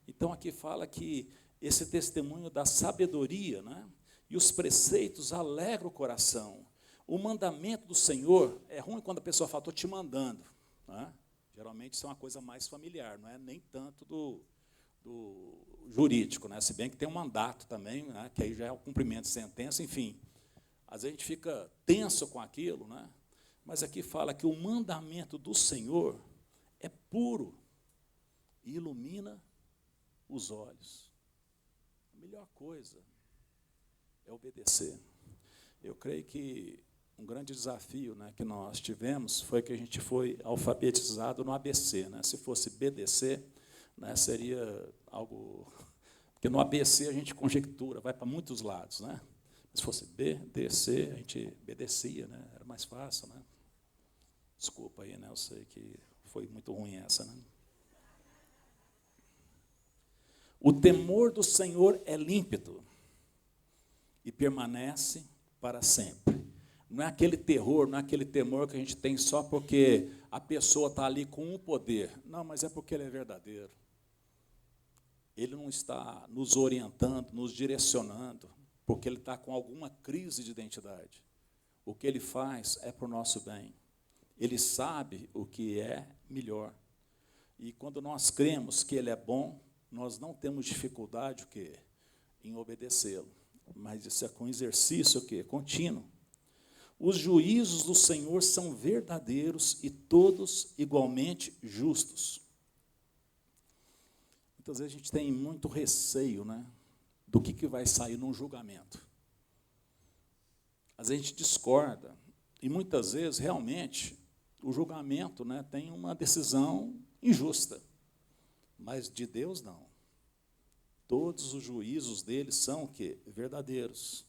Então, aqui fala que esse testemunho da sabedoria, né? E os preceitos alegram o coração. O mandamento do Senhor, é ruim quando a pessoa fala, estou te mandando. Né? Geralmente isso é uma coisa mais familiar, não é nem tanto do jurídico, né? Se bem que tem um mandato também, né? Que aí já é o cumprimento de sentença, enfim. Às vezes a gente fica tenso com aquilo, né? Mas aqui fala que o mandamento do Senhor é puro e ilumina os olhos. A melhor coisa é obedecer. Eu creio que um grande desafio, né, que nós tivemos foi que a gente foi alfabetizado no ABC. Né? Se fosse BDC, né, seria algo... Porque no ABC a gente conjectura, vai para muitos lados. Né? Se fosse BDC, a gente obedecia, né? Era mais fácil. Né? Desculpa aí, né? Eu sei que foi muito ruim essa. Né? O temor do Senhor é límpido e permanece para sempre. Não é aquele terror, não é aquele temor que a gente tem só porque a pessoa está ali com um poder. Não, mas é porque ele é verdadeiro. Ele não está nos orientando, nos direcionando, porque ele está com alguma crise de identidade. O que ele faz é para o nosso bem. Ele sabe o que é melhor. E quando nós cremos que ele é bom, nós não temos dificuldade o quê? Em obedecê-lo. Mas isso é com exercício o quê? Contínuo. Os juízos do Senhor são verdadeiros e todos igualmente justos. Muitas vezes a gente tem muito receio, né, do que vai sair num julgamento. Às vezes a gente discorda, e muitas vezes, realmente, o julgamento, né, tem uma decisão injusta. Mas de Deus, não. Todos os juízos dele são o quê? Verdadeiros.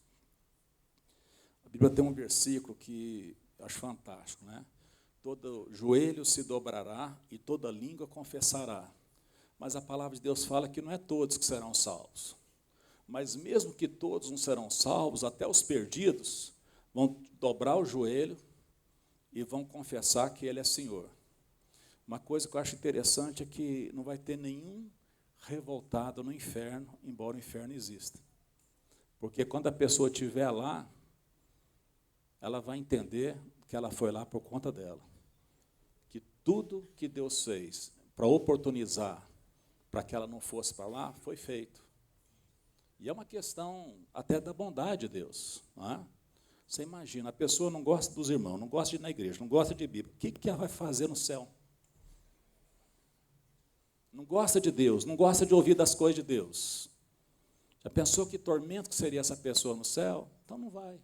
A Bíblia tem um versículo que Eu acho fantástico, né? Todo joelho se dobrará e toda língua confessará. Mas a palavra de Deus fala que não é todos que serão salvos. Mas mesmo que todos não serão salvos, até os perdidos vão dobrar o joelho e vão confessar que Ele é Senhor. Uma coisa que eu acho interessante é que não vai ter nenhum revoltado no inferno, embora o inferno exista. Porque quando a pessoa estiver lá, ela vai entender que ela foi lá por conta dela. Que tudo que Deus fez para oportunizar para que ela não fosse para lá, foi feito. E é uma questão até da bondade de Deus. Não é? Você imagina, a pessoa não gosta dos irmãos, não gosta de ir na igreja, não gosta de Bíblia. O que ela vai fazer no céu? Não gosta de Deus, não gosta de ouvir das coisas de Deus. Já pensou que tormento que seria essa pessoa no céu? Então não vai.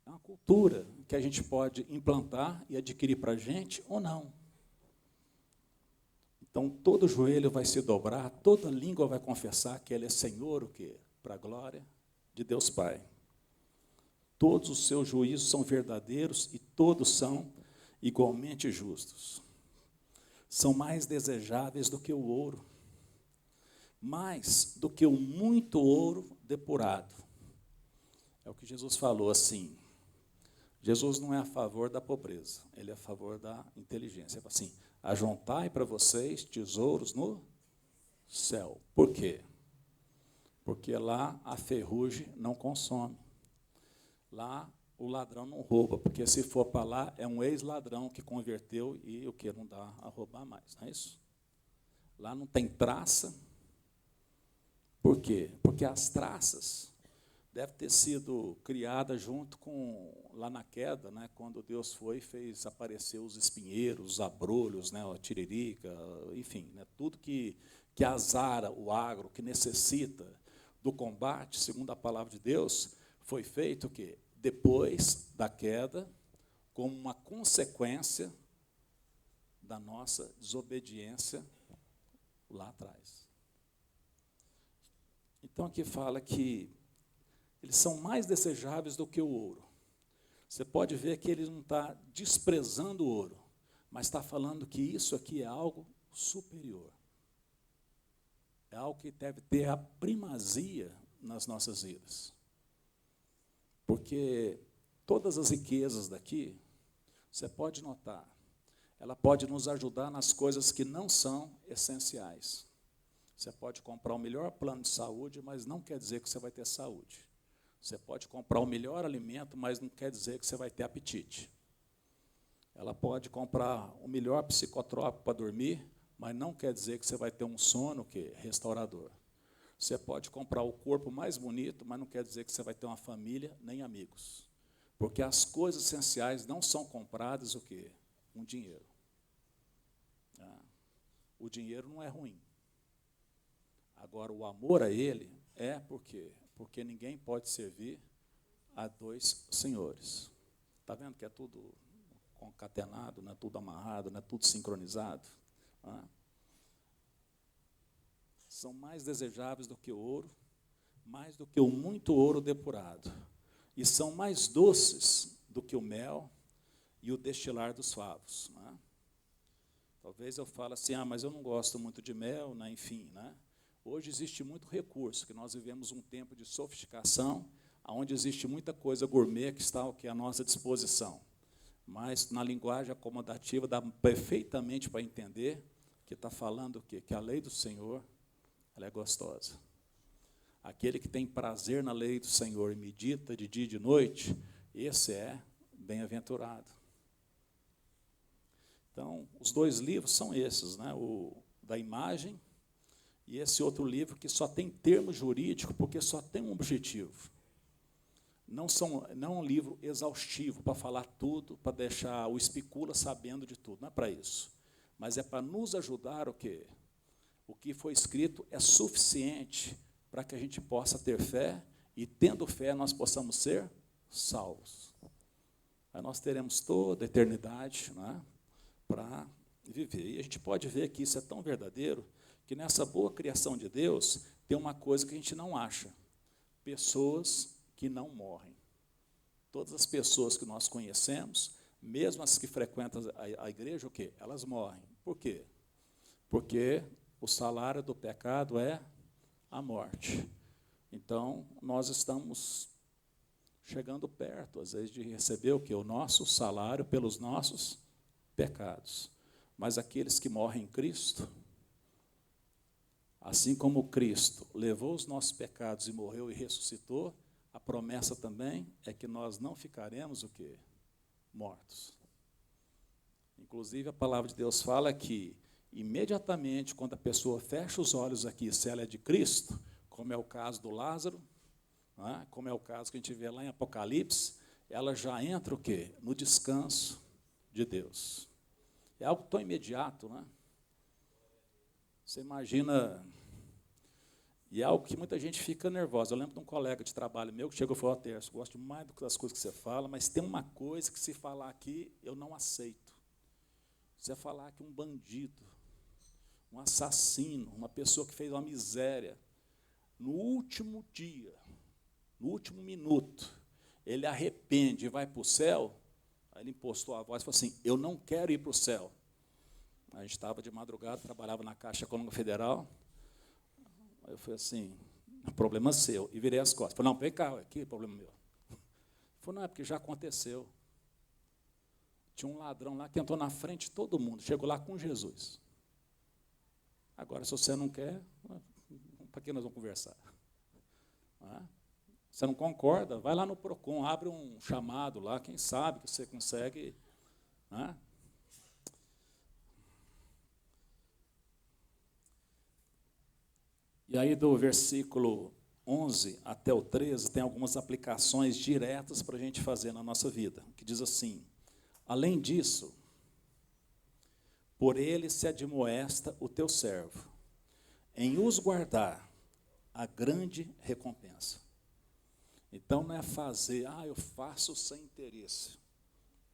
É uma cultura que a gente pode implantar e adquirir para a gente ou não. Então, todo joelho vai se dobrar, toda língua vai confessar que Ele é Senhor, o quê? Para a glória de Deus Pai. Todos os seus juízos são verdadeiros e todos são igualmente justos. São mais desejáveis do que o ouro, mais do que o muito ouro depurado. É o que Jesus falou assim. Jesus não é a favor da pobreza, Ele é a favor da inteligência. Ele fala assim, ajuntai para vocês tesouros no céu. Por quê? Porque lá a ferrugem não consome. Lá o ladrão não rouba, porque se for para lá é um ex-ladrão que converteu e o que não dá a roubar mais, não é isso? Lá não tem traça. Por quê? Porque as traças deve ter sido criada junto com, lá na queda, né, quando Deus foi e fez aparecer os espinheiros, os abrolhos, né, a tiririca, enfim, né, tudo que azara o agro, que necessita do combate, segundo a palavra de Deus, foi feito o quê? Depois da queda, como uma consequência da nossa desobediência lá atrás. Então, aqui fala que eles são mais desejáveis do que o ouro. Você pode ver que ele não está desprezando o ouro, mas está falando que isso aqui é algo superior. É algo que deve ter a primazia nas nossas vidas. Porque todas as riquezas daqui, você pode notar, ela pode nos ajudar nas coisas que não são essenciais. Você pode comprar o melhor plano de saúde, mas não quer dizer que você vai ter saúde. Você pode comprar o melhor alimento, mas não quer dizer que você vai ter apetite. Ela pode comprar o melhor psicotrópico para dormir, mas não quer dizer que você vai ter um sono restaurador. Você pode comprar o corpo mais bonito, mas não quer dizer que você vai ter uma família nem amigos. Porque as coisas essenciais não são compradas com dinheiro. O dinheiro não é ruim. Agora, o amor a ele é porque ninguém pode servir a dois senhores. Está vendo que é tudo concatenado, não é tudo amarrado, não é tudo sincronizado? São mais desejáveis do que o ouro, mais do que o muito ouro depurado. E são mais doces do que o mel e o destilar dos favos. Talvez eu fale assim, mas eu não gosto muito de mel, né? Enfim, né? Hoje existe muito recurso, que nós vivemos um tempo de sofisticação, onde existe muita coisa gourmet que está à nossa disposição. Mas, na linguagem acomodativa, dá perfeitamente para entender que está falando o quê? Que a lei do Senhor, ela é gostosa. Aquele que tem prazer na lei do Senhor e medita de dia e de noite, esse é bem-aventurado. Então, os dois livros são esses, né? O da imagem, e esse outro livro que só tem termo jurídico, porque só tem um objetivo. Não é um livro exaustivo para falar tudo, para deixar o especula sabendo de tudo. Não é para isso. Mas é para nos ajudar o quê? O que foi escrito é suficiente para que a gente possa ter fé, e tendo fé nós possamos ser salvos. Aí nós teremos toda a eternidade, né, para viver. E a gente pode ver que isso é tão verdadeiro, que nessa boa criação de Deus, tem uma coisa que a gente não acha, pessoas que não morrem. Todas as pessoas que nós conhecemos, mesmo as que frequentam a igreja, o quê? Elas morrem. Por quê? Porque o salário do pecado é a morte. Então, nós estamos chegando perto, às vezes, de receber o quê? O nosso salário pelos nossos pecados. Mas aqueles que morrem em Cristo, assim como Cristo levou os nossos pecados e morreu e ressuscitou, a promessa também é que nós não ficaremos o quê? Mortos. Inclusive, a palavra de Deus fala que, imediatamente, quando a pessoa fecha os olhos aqui, se ela é de Cristo, como é o caso do Lázaro, né, como é o caso que a gente vê lá em Apocalipse, ela já entra o quê? No descanso de Deus. É algo tão imediato, né? Você imagina, e é algo que muita gente fica nervosa. Eu lembro de um colega de trabalho meu que chegou e falou: Tércio, gosto mais das coisas que você fala, mas tem uma coisa que, se falar aqui, eu não aceito. Você falar que um bandido, um assassino, uma pessoa que fez uma miséria, no último dia, no último minuto, ele arrepende e vai para o céu. Aí ele impostou a voz e falou assim: eu não quero ir para o céu. A gente estava de madrugada, trabalhava na Caixa Econômica Federal. Aí eu falei assim: problema seu. E virei as costas. Falei: não, vem cá, aqui é problema meu. Ele falou: não, é porque já aconteceu. Tinha um ladrão lá que entrou na frente de todo mundo, chegou lá com Jesus. Agora, se você não quer, para que nós vamos conversar? Você não concorda? Vai lá no Procon, abre um chamado lá, quem sabe que você consegue. E aí, do versículo 11 até o 13, tem algumas aplicações diretas para a gente fazer na nossa vida, que diz assim: além disso, por ele se admoesta o teu servo, em os guardar a grande recompensa. Então, não é fazer, eu faço sem interesse.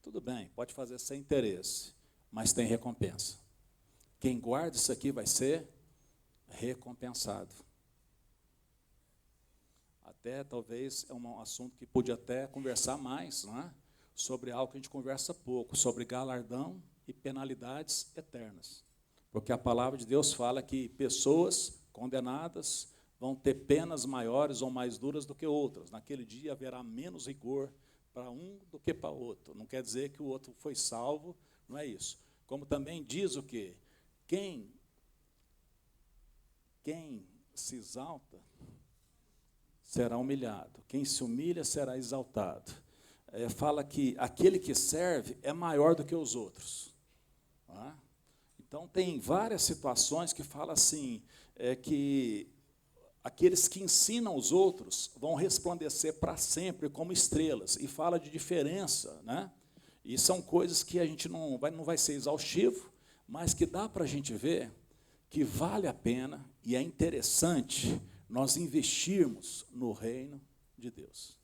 Tudo bem, pode fazer sem interesse, mas tem recompensa. Quem guarda isso aqui vai ser recompensado. Até, talvez, é um assunto que podia até conversar mais, não é? Sobre algo que a gente conversa pouco, sobre galardão e penalidades eternas. Porque a palavra de Deus fala que pessoas condenadas vão ter penas maiores ou mais duras do que outras. Naquele dia haverá menos rigor para um do que para o outro. Não quer dizer que o outro foi salvo, não é isso. Como também diz o quê? Quem se exalta será humilhado. Quem se humilha será exaltado. Fala que aquele que serve é maior do que os outros. Então, tem várias situações que fala assim, que aqueles que ensinam os outros vão resplandecer para sempre como estrelas. E fala de diferença, né? E são coisas que a gente não vai ser exaustivo, mas que dá para a gente ver que vale a pena e é interessante nós investirmos no reino de Deus.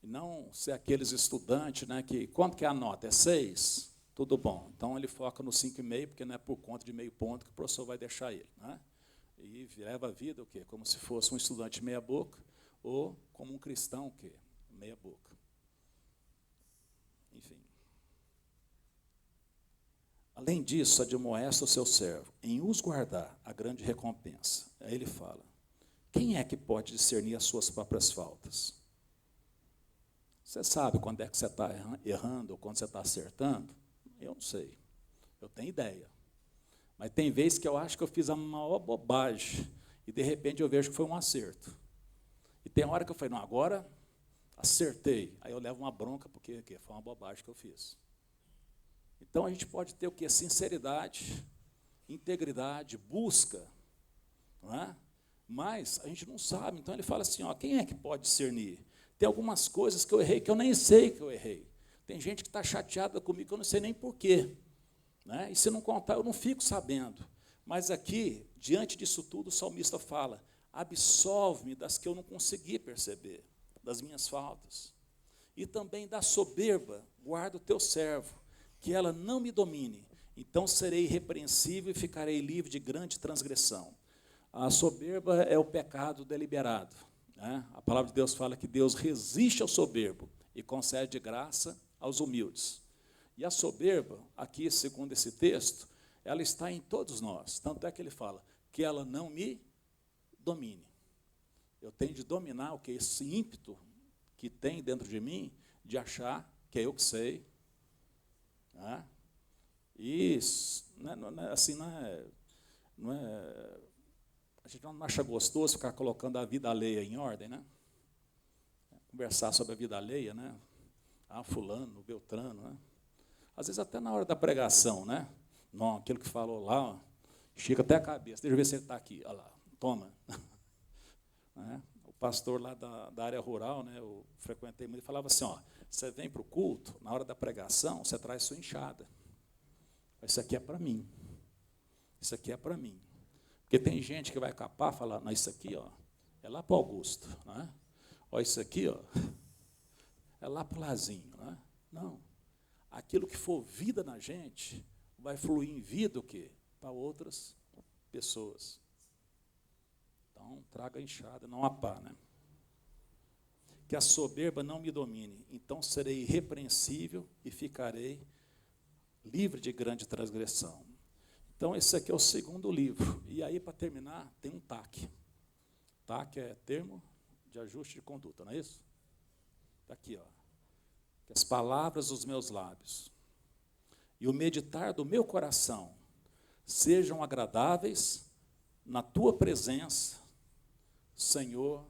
E não ser aqueles estudantes, né, que, quanto que é a nota? É 6? Tudo bom. Então, ele foca no 5,5, porque não é por conta de meio ponto que o professor vai deixar ele. Né? E leva a vida o quê? Como se fosse um estudante meia boca, ou como um cristão o quê? Meia boca. Enfim. Além disso, admoesta o seu servo em os guardar a grande recompensa. Aí ele fala: quem é que pode discernir as suas próprias faltas? Você sabe quando é que você está errando ou quando você está acertando? Eu não sei. Eu tenho ideia. Mas tem vezes que eu acho que eu fiz a maior bobagem e, de repente, eu vejo que foi um acerto. E tem hora que eu falei: não, agora acertei. Aí eu levo uma bronca porque foi uma bobagem que eu fiz. Então, a gente pode ter o quê? Sinceridade, integridade, busca, não é? Mas a gente não sabe. Então, ele fala assim, quem é que pode discernir? Tem algumas coisas que eu errei que eu nem sei que eu errei. Tem gente que está chateada comigo que eu não sei nem porquê. Né? E se não contar, eu não fico sabendo. Mas aqui, diante disso tudo, o salmista fala: absolve-me das que eu não consegui perceber, das minhas faltas. E também da soberba, guarda o teu servo, que ela não me domine, então serei irrepreensível e ficarei livre de grande transgressão. A soberba é o pecado deliberado, né? A palavra de Deus fala que Deus resiste ao soberbo e concede graça aos humildes. E a soberba, aqui, segundo esse texto, ela está em todos nós. Tanto é que ele fala que ela não me domine. Eu tenho de dominar o que esse ímpeto que tem dentro de mim, de achar que é eu que sei. Né? E a gente não acha gostoso ficar colocando a vida alheia em ordem, né? Conversar sobre a vida alheia, né? Fulano, Beltrano, né? Às vezes até na hora da pregação, né? Não, aquilo que falou lá, ó, estica até a cabeça, deixa eu ver se ele está aqui, olha lá, toma. Né? O pastor lá da área rural, né, eu frequentei muito, ele falava assim, ó, você vem para o culto, na hora da pregação, você traz sua enxada. Isso aqui é para mim. Isso aqui é para mim. Porque tem gente que vai capar e falar, não, isso aqui, ó, é lá para o Augusto. Né? Ó, isso aqui, ó, é lá para o Lazinho. Né? Não. Aquilo que for vida na gente, vai fluir em vida o quê? Para outras pessoas. Então, traga a enxada, não a pá, né? Que a soberba não me domine, então serei irrepreensível e ficarei livre de grande transgressão. Então, esse aqui é o segundo livro. E aí, para terminar, tem um TAC. TAC é termo de ajuste de conduta, não é isso? Está aqui, ó. Que as palavras dos meus lábios e o meditar do meu coração sejam agradáveis na tua presença, Senhor,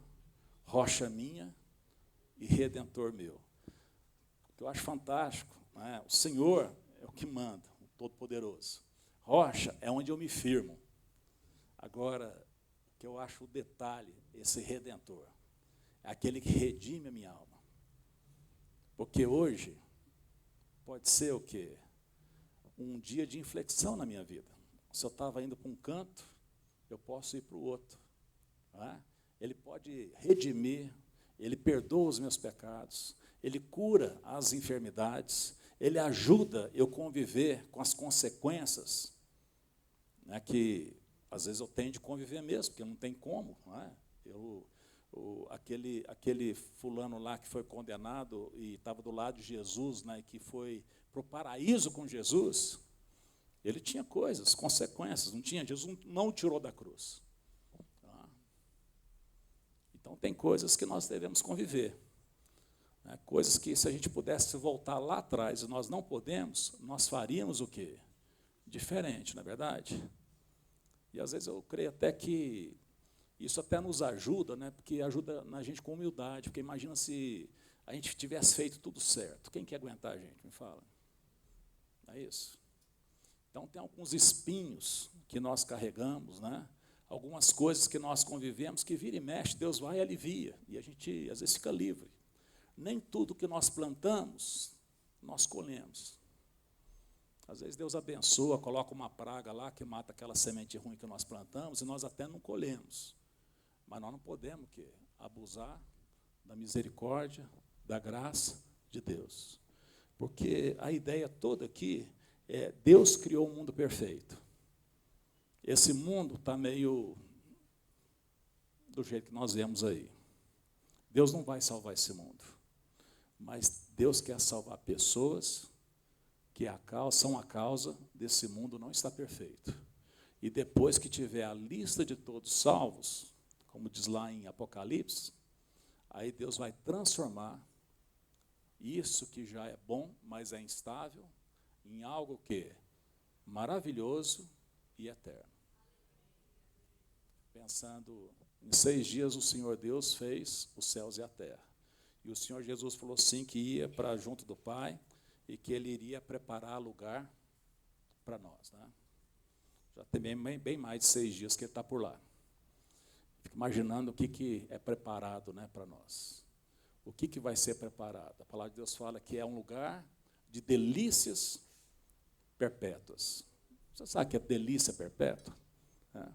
rocha minha e redentor meu. O que eu acho fantástico, né? O Senhor é o que manda, o Todo-Poderoso. Rocha é onde eu me firmo. Agora, o que eu acho o detalhe, esse redentor, é aquele que redime a minha alma. Porque hoje pode ser o quê? Um dia de inflexão na minha vida. Se eu estava indo para um canto, eu posso ir para o outro. Não é? Ele pode redimir, ele perdoa os meus pecados, ele cura as enfermidades, ele ajuda eu conviver com as consequências, né, que às vezes eu tenho de conviver mesmo, porque não tem como. Não é? Aquele fulano lá que foi condenado e estava do lado de Jesus, né, que foi para o paraíso com Jesus, ele tinha coisas, consequências, não tinha? Jesus não o tirou da cruz. Tá? Então, tem coisas que nós devemos conviver. Né, coisas que, se a gente pudesse voltar lá atrás e nós não podemos, nós faríamos o quê? Diferente, não é verdade? E, às vezes, eu creio até que isso até nos ajuda, né? Porque ajuda a gente com humildade. Porque imagina se a gente tivesse feito tudo certo. Quem quer aguentar a gente? Me fala. Não é isso? Então, tem alguns espinhos que nós carregamos, né? Algumas coisas que nós convivemos, que vira e mexe, Deus vai e alivia. E a gente, às vezes, fica livre. Nem tudo que nós plantamos, nós colhemos. Às vezes Deus abençoa, coloca uma praga lá que mata aquela semente ruim que nós plantamos e nós até não colhemos. Mas nós não podemos abusar da misericórdia, da graça de Deus. Porque a ideia toda aqui é Deus criou um mundo perfeito. Esse mundo está meio do jeito que nós vemos aí. Deus não vai salvar esse mundo. Mas Deus quer salvar pessoas que são a causa desse mundo não estar perfeito. E depois que tiver a lista de todos salvos, como diz lá em Apocalipse, aí Deus vai transformar isso que já é bom, mas é instável, em algo que é maravilhoso e eterno. Pensando em 6 dias o Senhor Deus fez os céus e a terra. E o Senhor Jesus falou sim que ia para junto do Pai e que Ele iria preparar lugar para nós. Né? Já tem bem mais de 6 dias que Ele está por lá. Fico imaginando o que é preparado, né, para nós. O que vai ser preparado? A palavra de Deus fala que é um lugar de delícias perpétuas. Você sabe que é delícia perpétua? É.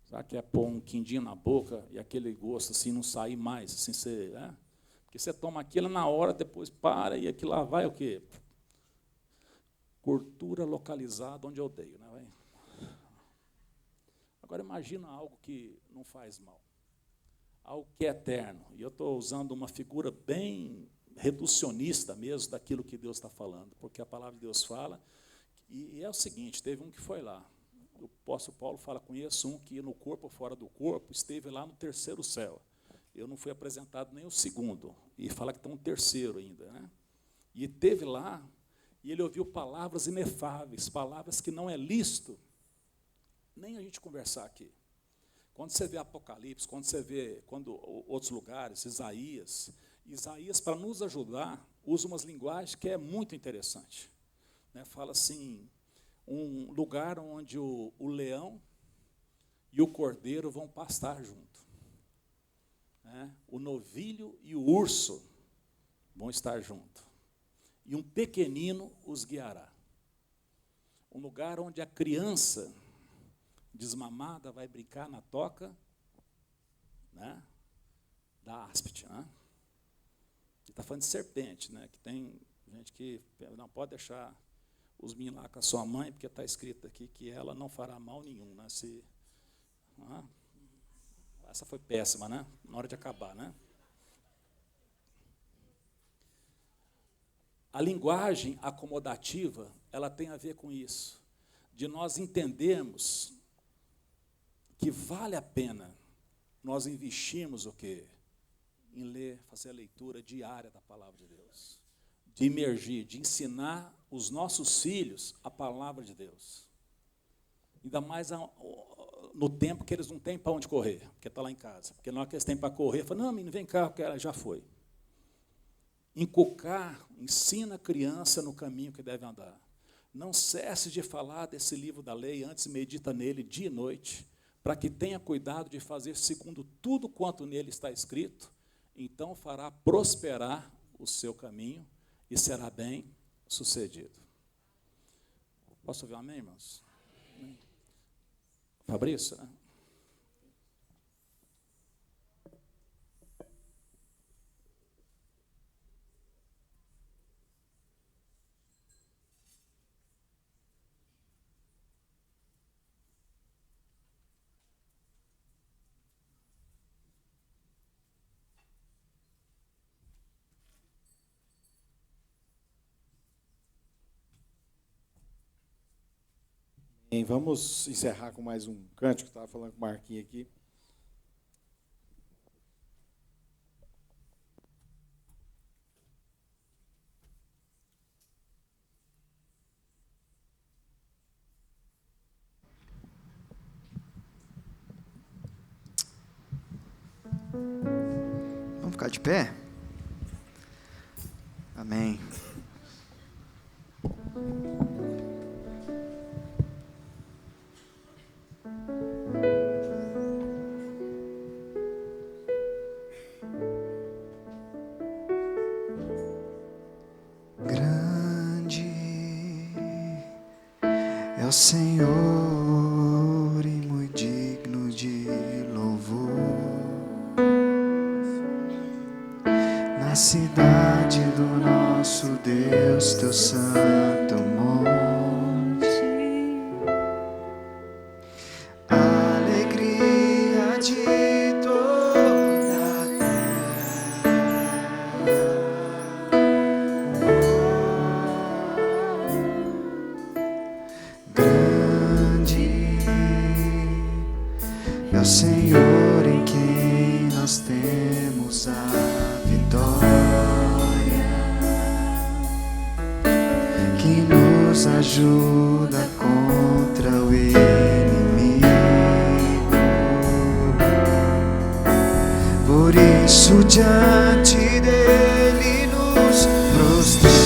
Sabe que é pôr um quindinho na boca e aquele gosto assim não sair mais, assim, porque você toma aquilo na hora, depois para e aquilo lá vai o quê? Gordura localizada onde eu odeio, né? Agora imagina algo que não faz mal. ao que é eterno. E eu estou usando uma figura bem reducionista mesmo daquilo que Deus está falando, porque a palavra de Deus fala, e é o seguinte, teve um que foi lá, o apóstolo Paulo fala, conheço um que ia no corpo ou fora do corpo, esteve lá no terceiro céu. Eu não fui apresentado nem o segundo, e fala que está um terceiro ainda, né? E esteve lá, e ele ouviu palavras inefáveis, palavras que não é lícito nem a gente conversar aqui. Quando você vê Apocalipse, quando outros lugares, Isaías, para nos ajudar, usa umas linguagens que é muito interessante. Né? Fala assim, um lugar onde o leão e o cordeiro vão pastar junto. Né? O novilho e o urso vão estar junto. E um pequenino os guiará. Um lugar onde a criança desmamada vai brincar na toca, né, da áspide. Né? Ele está falando de serpente, né, que tem gente que não pode deixar os meninos lá com a sua mãe, porque está escrito aqui que ela não fará mal nenhum. Né, essa foi péssima, né, na hora de acabar. Né? A linguagem acomodativa, ela tem a ver com isso, de nós entendermos que vale a pena nós investirmos o quê? Em ler, fazer a leitura diária da palavra de Deus, de imergir, de ensinar os nossos filhos a palavra de Deus. Ainda mais no tempo que eles não têm para onde correr, porque está lá em casa. Porque na hora que eles têm para correr, fala, não, menino, vem cá, porque ela já foi. Inculcar, ensina a criança no caminho que deve andar. Não cesse de falar desse livro da lei, antes medita nele dia e noite, para que tenha cuidado de fazer segundo tudo quanto nele está escrito, então fará prosperar o seu caminho e será bem sucedido. Posso ouvir um amém, irmãos? Amém. Fabrício, né? Bem, vamos encerrar com mais um cântico, estava falando com o Marquinhos aqui. Vamos ficar de pé? Amém. O Senhor e muito digno de louvor, na cidade do nosso Deus, teu santo monte, a alegria de toda a é o Senhor em quem nós temos a vitória, que nos ajuda contra o inimigo. Por isso diante dele nos prostramos.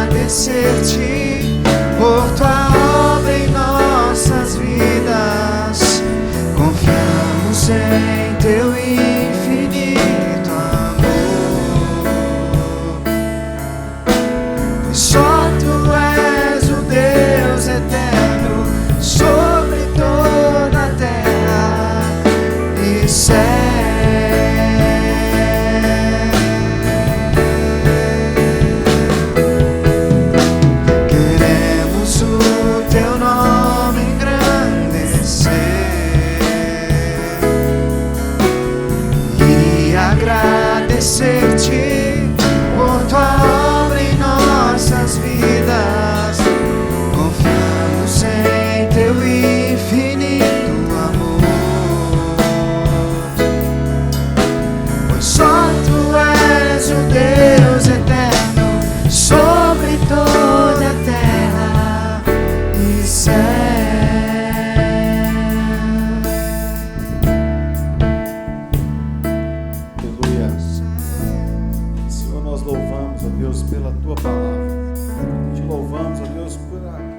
Agradecer-te por tua obra em nossas vidas, confiamos em teu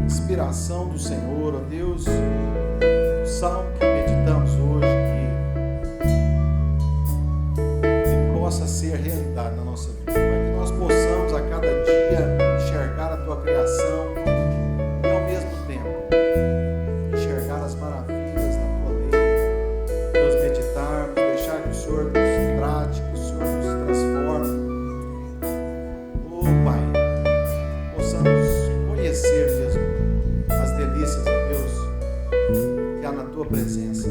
inspiração do Senhor, ó Deus, o salmo que meditamos hoje, que ele possa ser realidade na nossa vida, para que nós possamos a cada dia enxergar a tua criação e ao mesmo tempo enxergar as maravilhas da tua lei, nos meditarmos, deixar que o Senhor nos trate, que o Senhor nos transforme. Oh Pai, possamos conhecer mesmo as delícias, ó Deus, que há na tua presença.